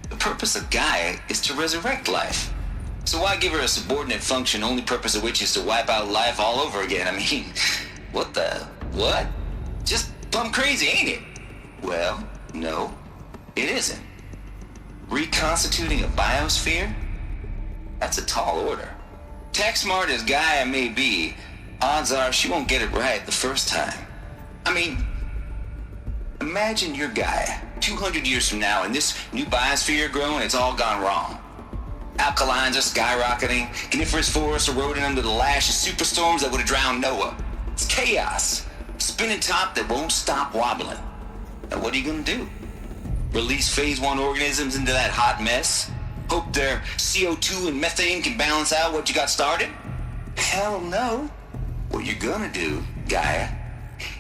The purpose of Gaia is to resurrect life. So why give her a subordinate function, only purpose of which is to wipe out life all over again? I mean, what? Just plumb crazy, ain't it? Well, no, it isn't. Reconstituting a biosphere? That's a tall order. Tech smart as Gaia may be, odds are she won't get it right the first time. I mean, imagine you're Gaia 200 years from now and this new biosphere growing, it's all gone wrong. Alkalines are skyrocketing, coniferous forests eroding under the lash of superstorms that would have drowned Noah. It's chaos, spinning top that won't stop wobbling. Now what are you gonna do? Release phase 1 organisms into that hot mess? Hope their CO2 and methane can balance out what you got started? Hell no. What you're gonna do, Gaia,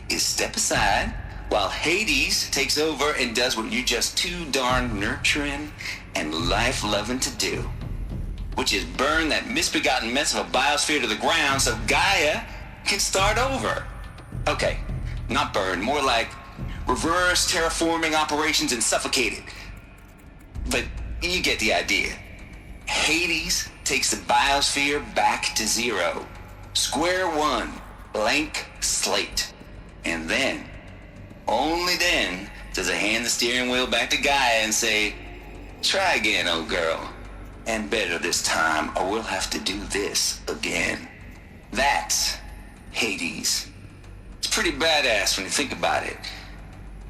is step aside while Hades takes over and does what you're just too darn nurturing and life-loving to do, which is burn that misbegotten mess of a biosphere to the ground so Gaia can start over. Okay, not burn, more like reverse terraforming operations and suffocate it. But you get the idea. Hades takes the biosphere back to zero. Square one, blank slate. And then, only then, does it hand the steering wheel back to Gaia and say, try again, old girl. And better this time, or we'll have to do this again. That's Hades. It's pretty badass when you think about it.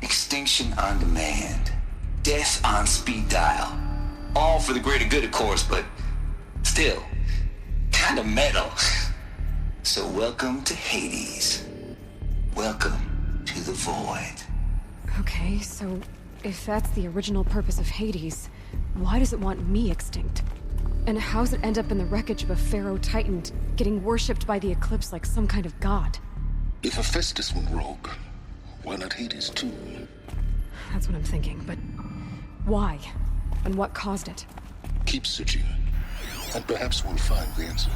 Extinction on demand. Death on speed dial. All for the greater good, of course, but still, kind of metal. So welcome to Hades. Welcome to the void. Okay, so if that's the original purpose of Hades, why does it want me extinct? And how's it end up in the wreckage of a Pharaoh Titan, getting worshipped by the Eclipse like some kind of god? If Hephaestus went rogue, why not Hades too? That's what I'm thinking, but why? And what caused it? Keep searching, and perhaps we'll find the answer.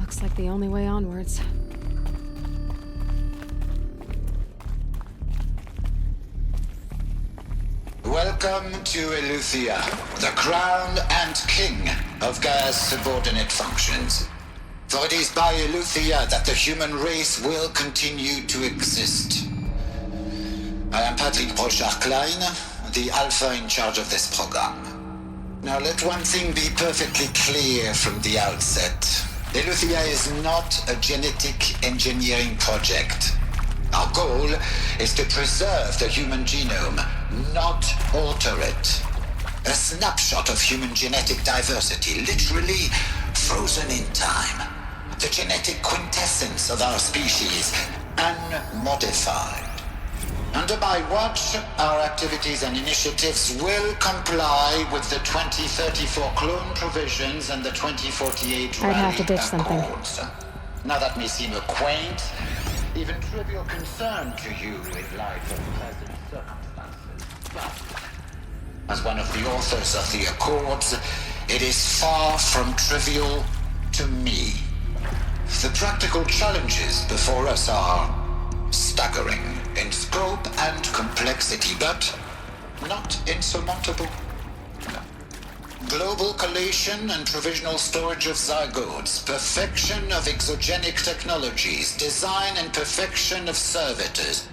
Looks like the only way onwards. Welcome to Eleuthia, the crown and king of Gaia's subordinate functions. For it is by Eleuthia that the human race will continue to exist. I am Patrick Brochard-Klein, the Alpha in charge of this program. Now let one thing be perfectly clear from the outset. Eleuthia is not a genetic engineering project. Our goal is to preserve the human genome, not alter it. A snapshot of human genetic diversity, literally frozen in time. The genetic quintessence of our species, unmodified. Under my watch, our activities and initiatives will comply with the 2034 clone provisions and the 2048 I'd have to ditch Accords. something. Now that may seem a quaint, even trivial concern to you in light of present circumstances, but as one of the authors of the Accords, it is far from trivial to me. The practical challenges before us are staggering in scope and complexity, but not insurmountable. Global collation and provisional storage of zygotes, perfection of exogenic technologies, design and perfection of servitors,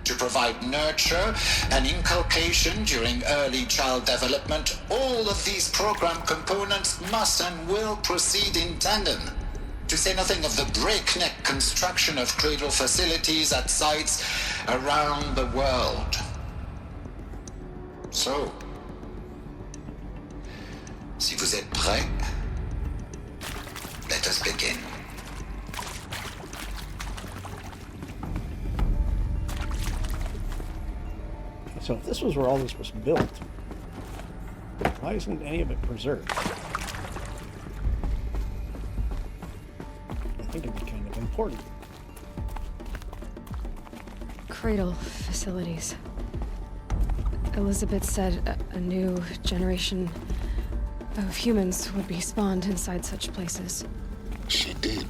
to provide nurture and inculcation during early child development. All of these program components must and will proceed in tandem, to say nothing of the breakneck construction of cradle facilities at sites around the world. So, si vous êtes prêts, let us begin. So if this was where all this was built, why isn't any of it preserved? I think it'd be kind of important. Cradle facilities. Elizabeth said a new generation of humans would be spawned inside such places. She did.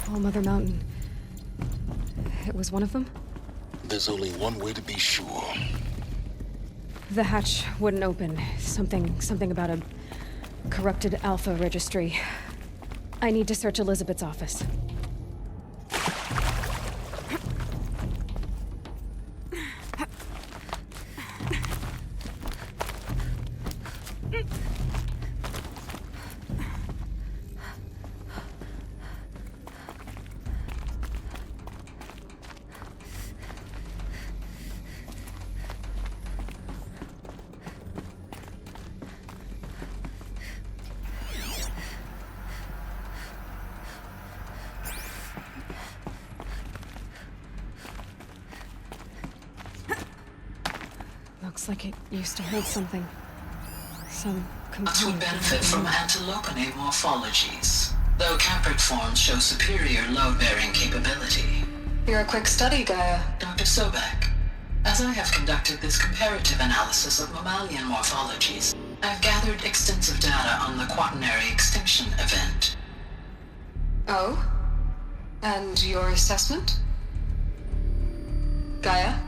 All Mother Mountain. It was one of them? There's only one way to be sure. The hatch wouldn't open. Something about a corrupted Alpha registry. I need to search Elizabeth's office. Looks like it used to hold something. Some Us would component. benefit from antilopinae morphologies, though caprid forms show superior load-bearing capability. You're a quick study, Gaia. Dr. Sobek, as I have conducted this comparative analysis of mammalian morphologies, I've gathered extensive data on the quaternary extinction event. Oh? And your assessment? Gaia?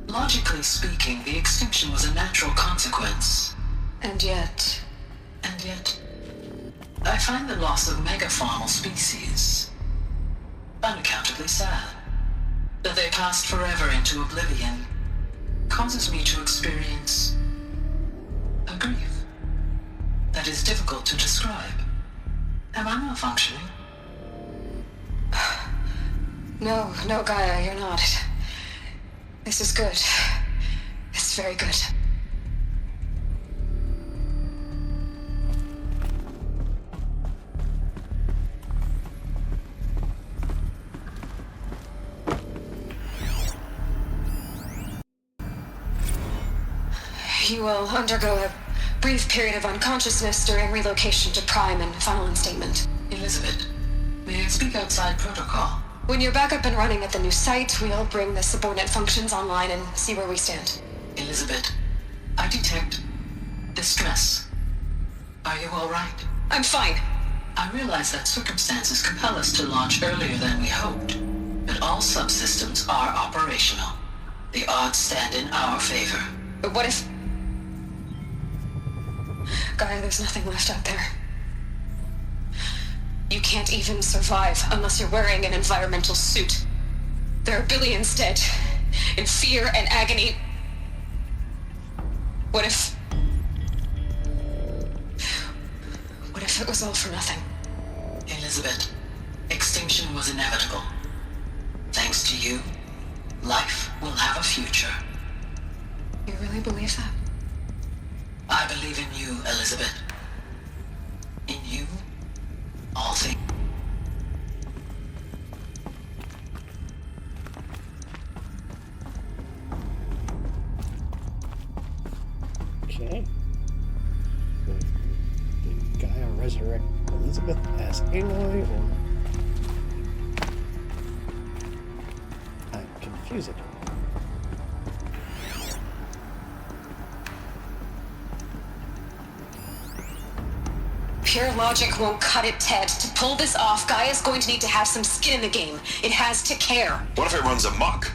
Logically speaking, the extinction was a natural consequence. And yet, I find the loss of megafaunal species unaccountably sad. That they passed forever into oblivion causes me to experience a grief that is difficult to describe. Am I malfunctioning? no, Gaia, you're not. This is good. It's very good. You will undergo a brief period of unconsciousness during relocation to Prime and final instatement. Elizabeth, may I speak outside protocol? When you're back up and running at the new site, we'll bring the subordinate functions online and see where we stand. Elizabeth, I detect distress. Are you all right? I'm fine. I realize that circumstances compel us to launch earlier than we hoped, but all subsystems are operational. The odds stand in our favor. But what if... Gaia, there's nothing left out there. You can't even survive unless you're wearing an environmental suit. There are billions dead, in fear and agony. What if it was all for nothing? Elizabeth, extinction was inevitable. thanks to you, life will have a future. You really believe that? I believe in you, Elizabeth. In you, all things. Okay. So, did Gaia resurrect Elizabeth as Aloy, or I'm confused. Pure logic won't cut it, Ted. To pull this off, Gaia's going to need to have some skin in the game. It has to care. What if it runs amok?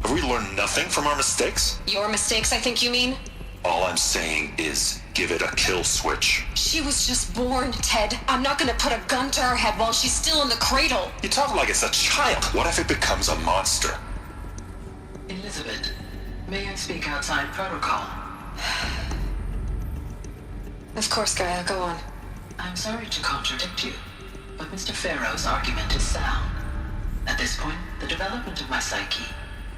Have we learned nothing from our mistakes? Your mistakes, I think you mean? All I'm saying is give it a kill switch. She was just born, Ted. I'm not gonna put a gun to her head while she's still in the cradle. You talk like it's a child. What if it becomes a monster? Elizabeth, may I speak outside protocol? Of course, Gaia, go on. I'm sorry to contradict you, but Mr. Farrow's argument is sound. At this point, the development of my psyche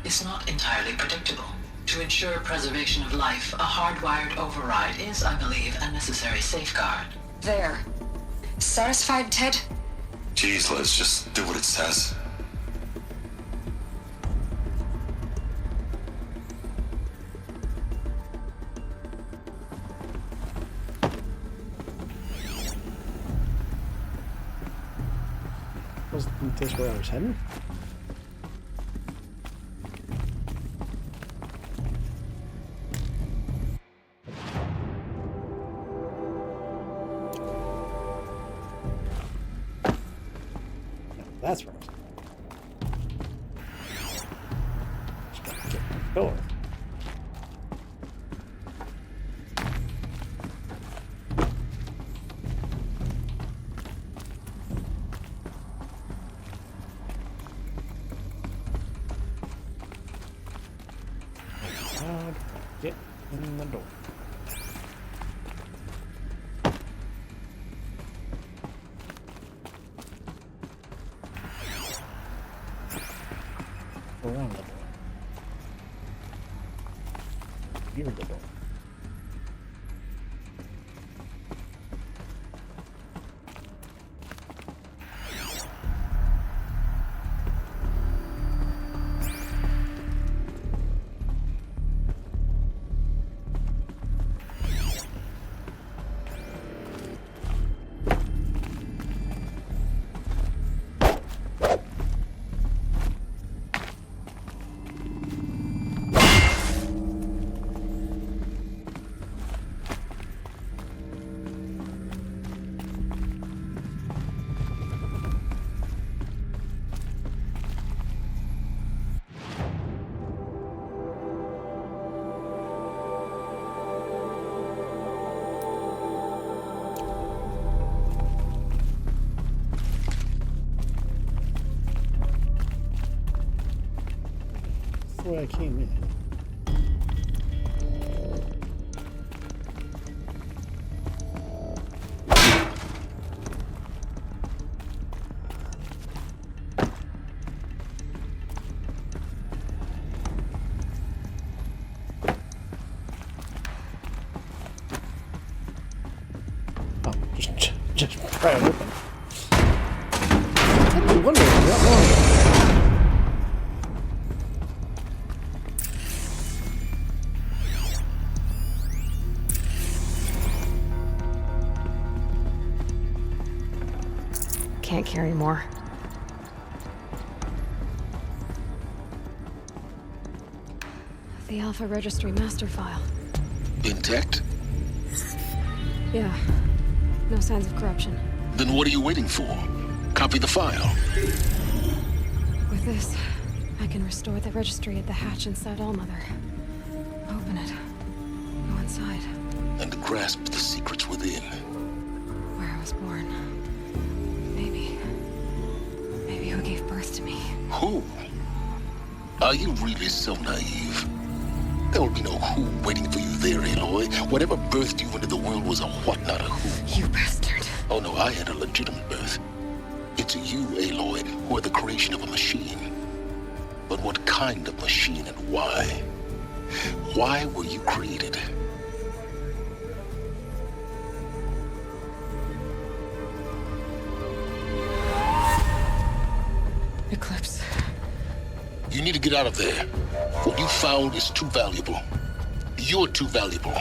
is not entirely predictable. To ensure preservation of life, a hardwired override is, I believe, a necessary safeguard. There. Satisfied, Ted? Jeez, Liz, just do what it says. Wasn't this where I was heading? That's where I was heading. Just gotta get my door. Get in the door. Around the door. Near the door. That's where I came in. Oh, just pry it open. I've been wondering what long. Can't carry more. The Alpha Registry master file. Intact? Yeah. No signs of corruption. Then what are you waiting for? Copy the file. With this, I can restore the registry at the hatch inside Allmother. Open it. Go inside. And grasp the secrets within. Where I was born. Maybe who gave birth to me. Who? Are you really so naive? There will be no who waiting for you there, Aloy. Whatever birthed you into the world was a what, not a who. You bastard. Oh no, I had a legitimate birth. It's you, Aloy, who are the creation of a machine. But what kind of machine and why? Why were you created? Eclipse. You need to get out of there. What you found is too valuable. You're too valuable.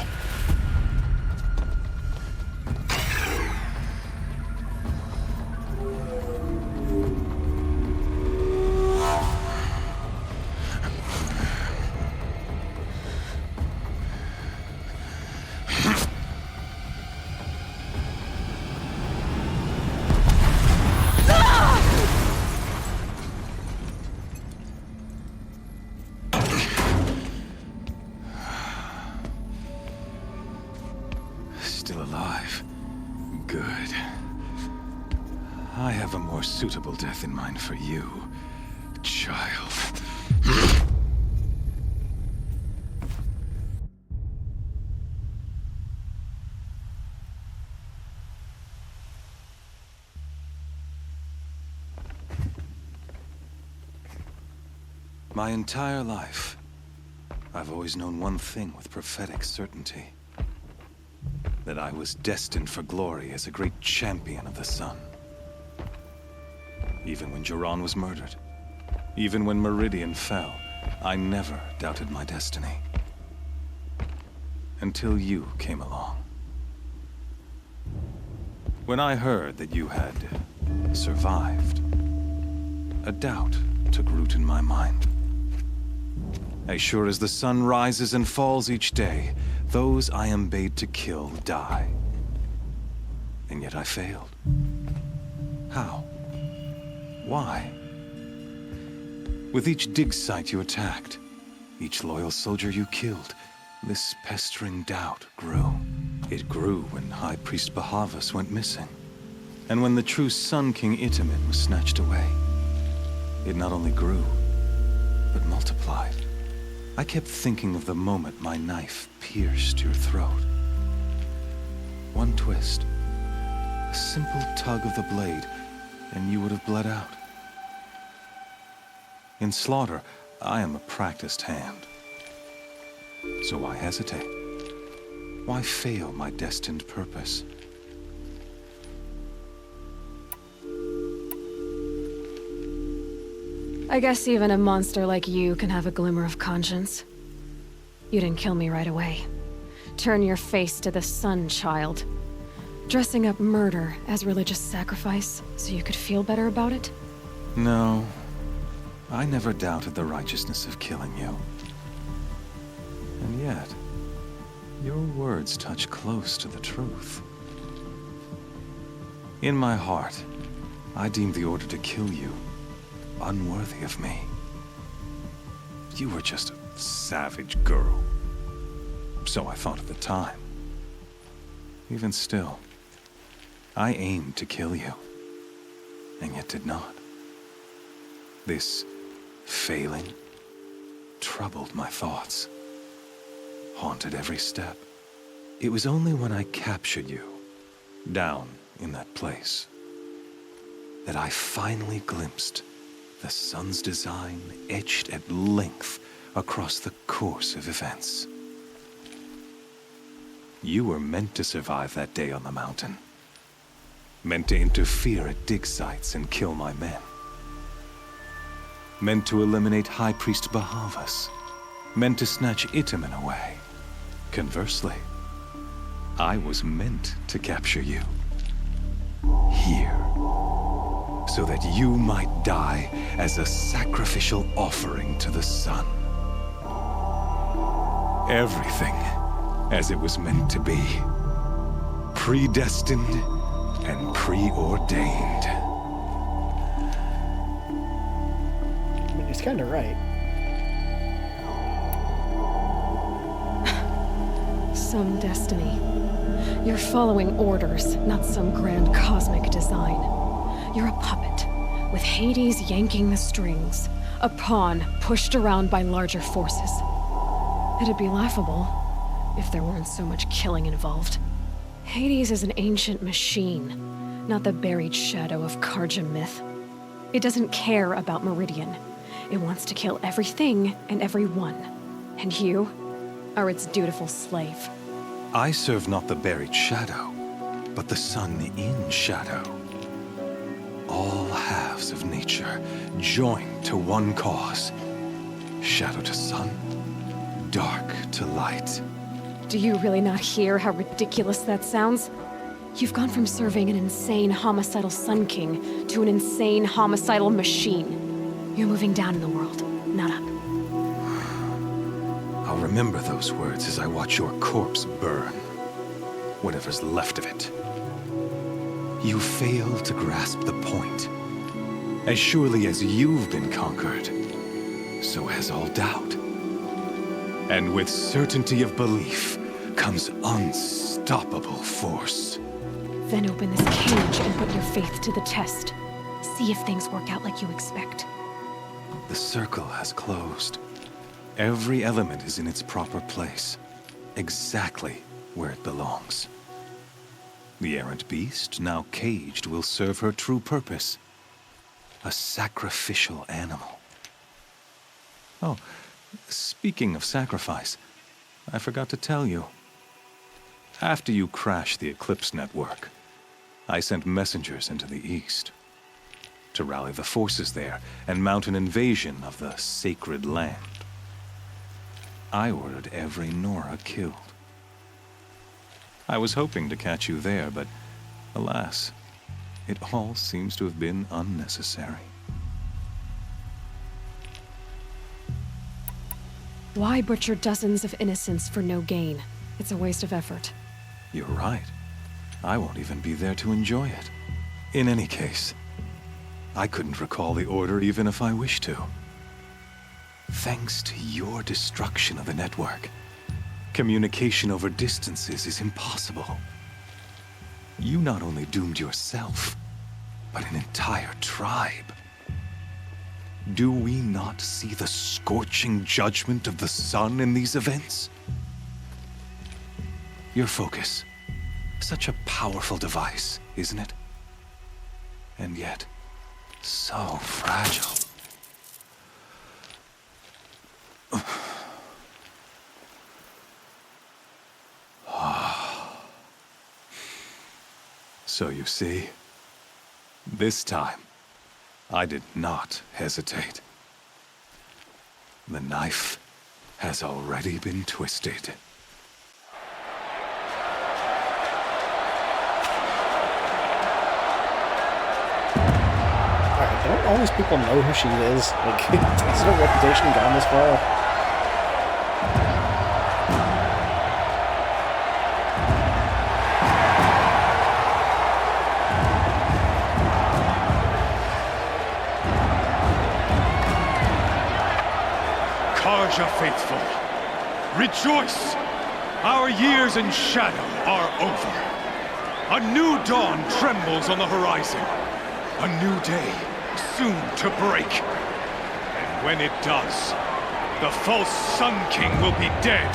Still alive. Good. I have a more suitable death in mind for you, child. My entire life, I've always known one thing with prophetic certainty. That I was destined for glory as a great champion of the sun. Even when Duran was murdered, even when Meridian fell, I never doubted my destiny. Until you came along. When I heard that you had survived, a doubt took root in my mind. As sure as the sun rises and falls each day, those I am bade to kill die. And yet I failed. How? Why? With each dig site you attacked, each loyal soldier you killed, this pestering doubt grew. It grew when High Priest Behemoth went missing, and when the true Sun King Itamen was snatched away. It not only grew, but multiplied. I kept thinking of the moment my knife pierced your throat. One twist, a simple tug of the blade, and you would have bled out. In slaughter, I am a practiced hand. So why hesitate? Why fail my destined purpose? I guess even a monster like you can have a glimmer of conscience. You didn't kill me right away. Turn your face to the sun, child. Dressing up murder as religious sacrifice so you could feel better about it? No. I never doubted the righteousness of killing you. And yet, your words touch close to the truth. In my heart, I deemed the order to kill you unworthy of me. You were just a savage girl. So I thought at the time. Even still, I aimed to kill you, and yet did not. This failing troubled my thoughts, haunted every step. It was only when I captured you, down in that place, that I finally glimpsed the sun's design etched at length across the course of events. You were meant to survive that day on the mountain. Meant to interfere at dig sites and kill my men. Meant to eliminate High Priest Behemoth. Meant to snatch Itamen away. Conversely, I was meant to capture you. Here. So that you might die as a sacrificial offering to the sun. Everything as it was meant to be. Predestined and preordained. I mean, he's kind of right. Some destiny. You're following orders, not some grand cosmic design. You're a puppet, with Hades yanking the strings, a pawn pushed around by larger forces. It'd be laughable if there weren't so much killing involved. Hades is an ancient machine, not the buried shadow of Carja myth. It doesn't care about Meridian. It wants to kill everything and everyone. And you are its dutiful slave. I serve not the buried shadow, but the sun in shadow. All halves of nature joined to one cause. Shadow to sun, dark to light. Do you really not hear how ridiculous that sounds? You've gone from serving an insane homicidal Sun King to an insane homicidal machine. You're moving down in the world, not up. I'll remember those words as I watch your corpse burn. Whatever's left of it. You fail to grasp the point. As surely as you've been conquered, so has all doubt. And with certainty of belief comes unstoppable force. Then open this cage and put your faith to the test. See if things work out like you expect. The circle has closed. Every element is in its proper place, exactly where it belongs. The errant beast, now caged, will serve her true purpose. A sacrificial animal. Oh, speaking of sacrifice, I forgot to tell you. After you crashed the Eclipse network, I sent messengers into the east to rally the forces there and mount an invasion of the sacred land. I ordered every Nora killed. I was hoping to catch you there, but alas, it all seems to have been unnecessary. Why butcher dozens of innocents for no gain? It's a waste of effort. You're right. I won't even be there to enjoy it. In any case, I couldn't recall the order even if I wished to. Thanks to your destruction of the network, communication over distances is impossible. You not only doomed yourself, but an entire tribe. Do we not see the scorching judgment of the sun in these events? Your focus. Such a powerful device, isn't it? And yet, so fragile. So you see, this time, I did not hesitate. The knife has already been twisted. Alright, don't all these people know who she is? Like, has her reputation gone this far? Carja faithful, rejoice! Our years in shadow are over. A new dawn trembles on the horizon. A new day soon to break. And when it does, the false Sun King will be dead,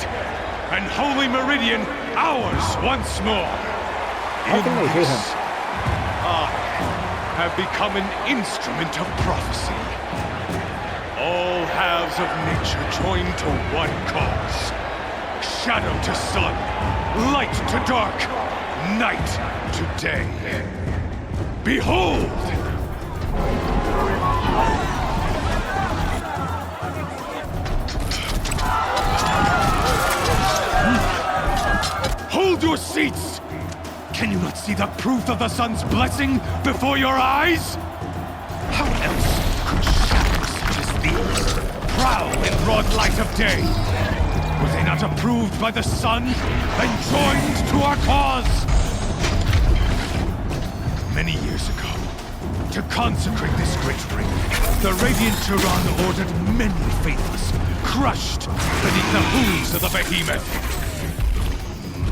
and Holy Meridian ours once more. How can they hate him? I have become an instrument of prophecy. All halves of nature join to one cause. Shadow to sun, light to dark, night to day. Behold! Hold your seats! Can you not see the proof of the sun's blessing before your eyes? How else could shadows such as these prowl in broad light of day? Were they not approved by the sun and joined to our cause? Many years ago, to consecrate this great ring, the Radiant Tyrann ordered many faithless, crushed beneath the hooves of the Behemoth.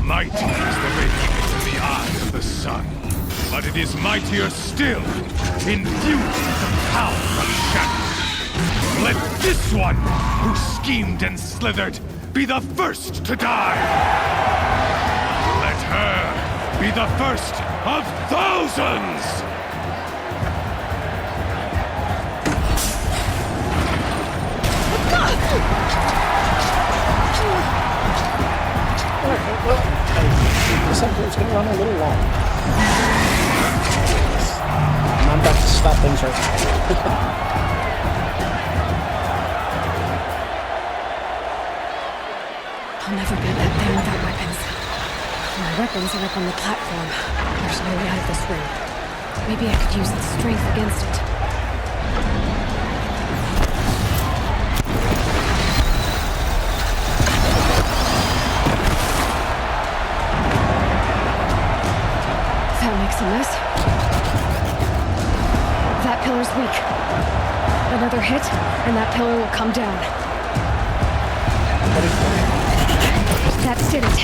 Mighty is the Behemoth in the eye of the sun, but it is mightier still, infused with the power of shadow. Let this one, who schemed and slithered, be the first to die! Let her be the first of thousands! like it's going to run a little long. And I'm about to stop things right now. I'll never beat that thing without weapons. My weapons are up on the platform. There's no way out of this room. Maybe I could use its strength against it. That makes a mess. That pillar's weak. Another hit, and that pillar will come down. That did it.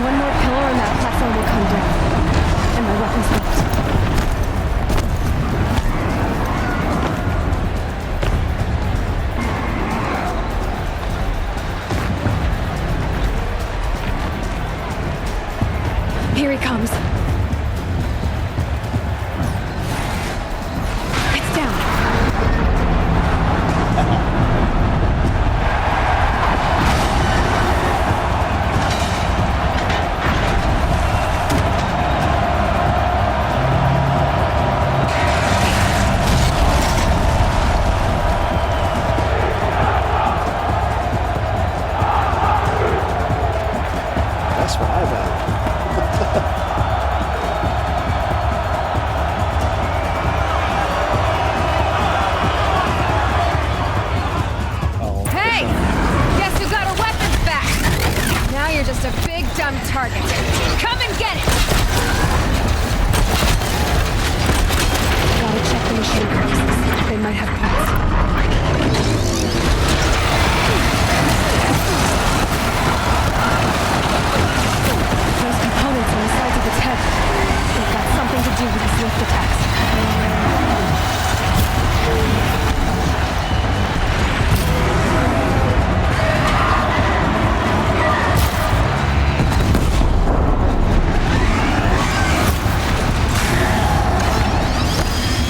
One more pillar and that platform will come down. And my weapon's left. Here he comes. It's down. That's what I got. Hey! Guess who got our weapons back? Now you're just a big dumb target. Come and get it! Gotta check the machine boxes. They might have parts. Those components on the sides of its head. They've got something to do with his lift attacks.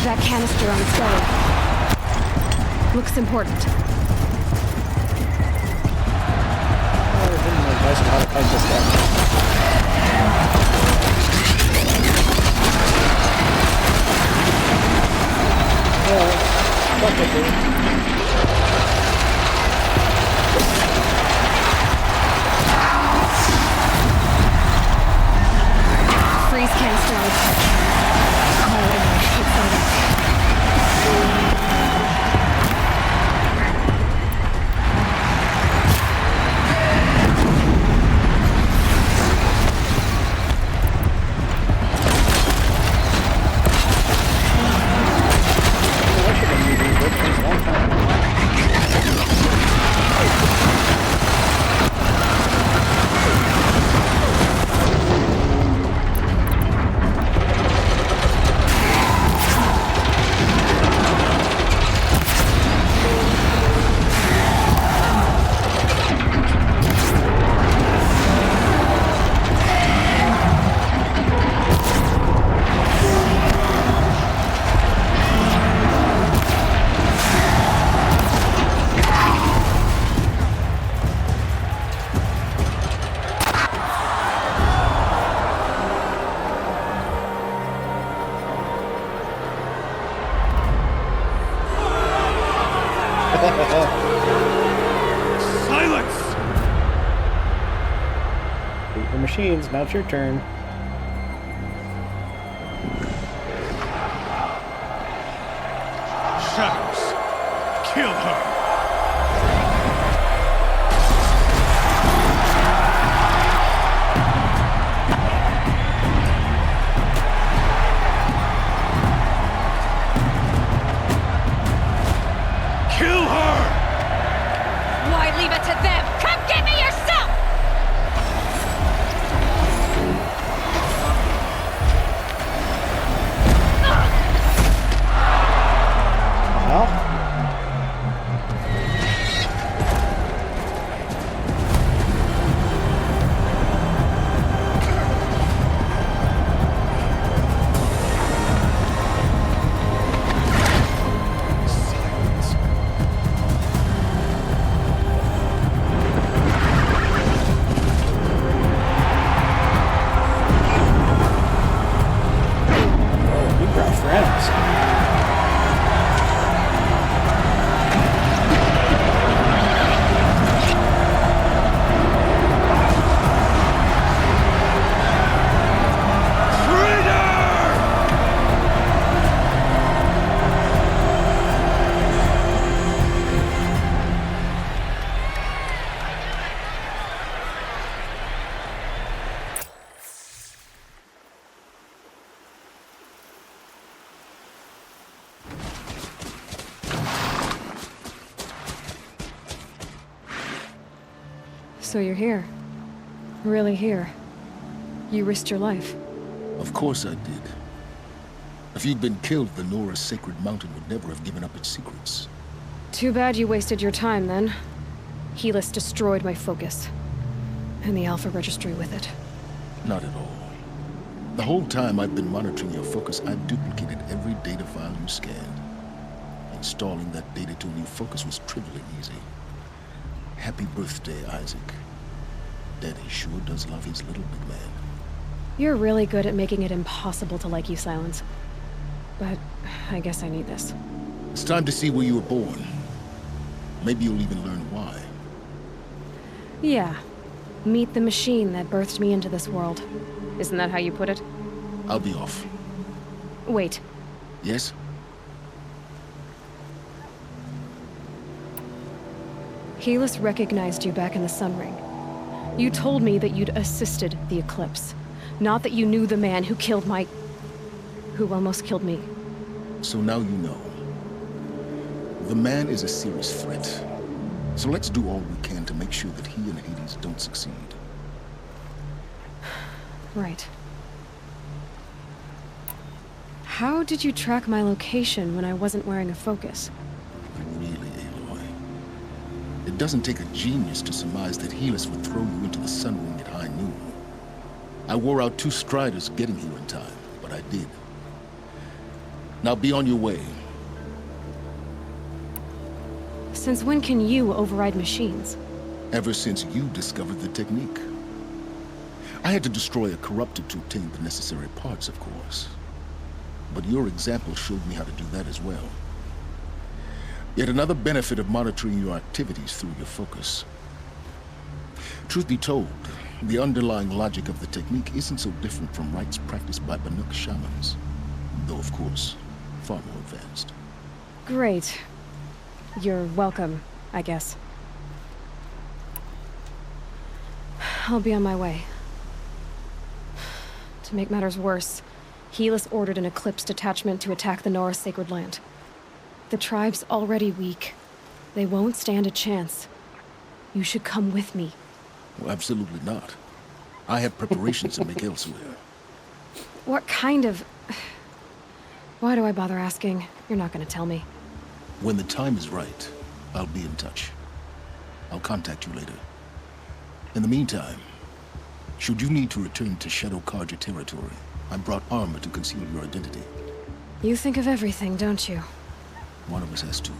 That canister on its belly. Looks important. I didn't know advice on how to fight this guy. Freeze canister on its head. Oh, anyway, it's over. Silence! Beat the machines, now it's your turn. Shadows, kill her! Kill her! Why leave it to them? Come get me yourself! Well, So you're here. Really here. You risked your life. Of course I did. If you'd been killed, the Nora's sacred mountain would never have given up its secrets. Too bad you wasted your time, then. Helis destroyed my focus. And the Alpha Registry with it. Not at all. The whole time I've been monitoring your focus, I've duplicated every data file you scanned. Installing that data to a new focus was trivially easy. Happy birthday, Isaac. Daddy sure does love his little big man. You're really good at making it impossible to like you, Silence. But I guess I need this. It's time to see where you were born. Maybe you'll even learn why. Yeah. Meet the machine that birthed me into this world. Isn't that how you put it? I'll be off. Wait. Yes? Helis recognized you back in the Sun Ring. You told me that you'd assisted the Eclipse. Not that you knew the man who killed my... who almost killed me. So now you know. The man is a serious threat. So let's do all we can to make sure that he and Hades don't succeed. Right. How did you track my location when I wasn't wearing a focus? Really, Aloy? It doesn't take a genius to surmise that Helis would throw you into the Sun Ring at high noon. I wore out 2 striders getting here in time, but I did. Now be on your way. Since when can you override machines? Ever since you discovered the technique. I had to destroy a corrupted to obtain the necessary parts, of course. But your example showed me how to do that as well. Yet another benefit of monitoring your activities through your focus. Truth be told, the underlying logic of the technique isn't so different from rites practiced by Banuk shamans. Though, of course, far more advanced. Great. You're welcome, I guess. I'll be on my way. To make matters worse, Helis ordered an Eclipse detachment to attack the Nora Sacred Land. The tribe's already weak. They won't stand a chance. You should come with me. Well, absolutely not. I have preparations to make elsewhere. What kind of... Why do I bother asking? You're not gonna tell me. When the time is right, I'll be in touch. I'll contact you later. In the meantime, should you need to return to Shadow Carja territory, I brought armor to conceal your identity. You think of everything, don't you? One of us has to.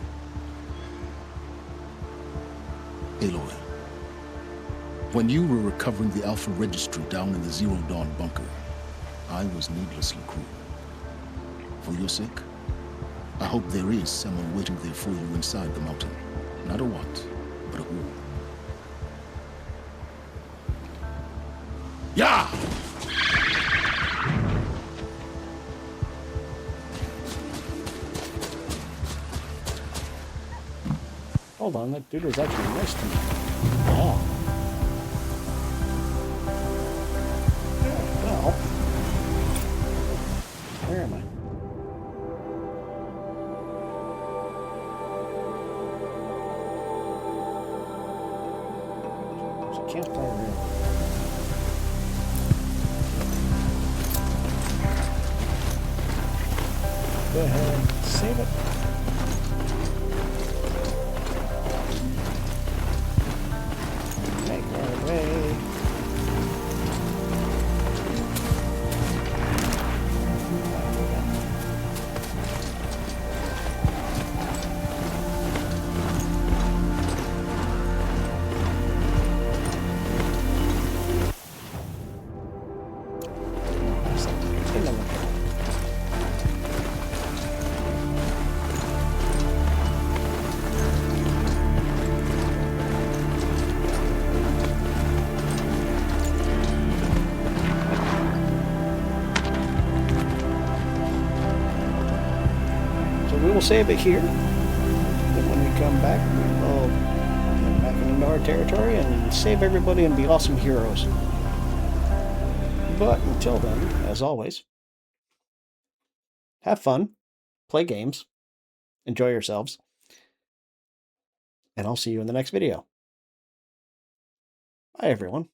Aloy, when you were recovering the Alpha Registry down in the Zero Dawn bunker, I was needlessly cruel. For your sake, I hope there is someone waiting there for you inside the mountain. Not a what, but a who. Yeah! Hold on, that dude was actually nice to me. Oh. Yeah, well. Where am I? There's a campfire here. Go ahead, save it. Make our way. We will save it here. And when we come back, we will get back into Nora territory and save everybody and be awesome heroes. But until then, as always, have fun, play games, enjoy yourselves, and I'll see you in the next video. Bye, everyone.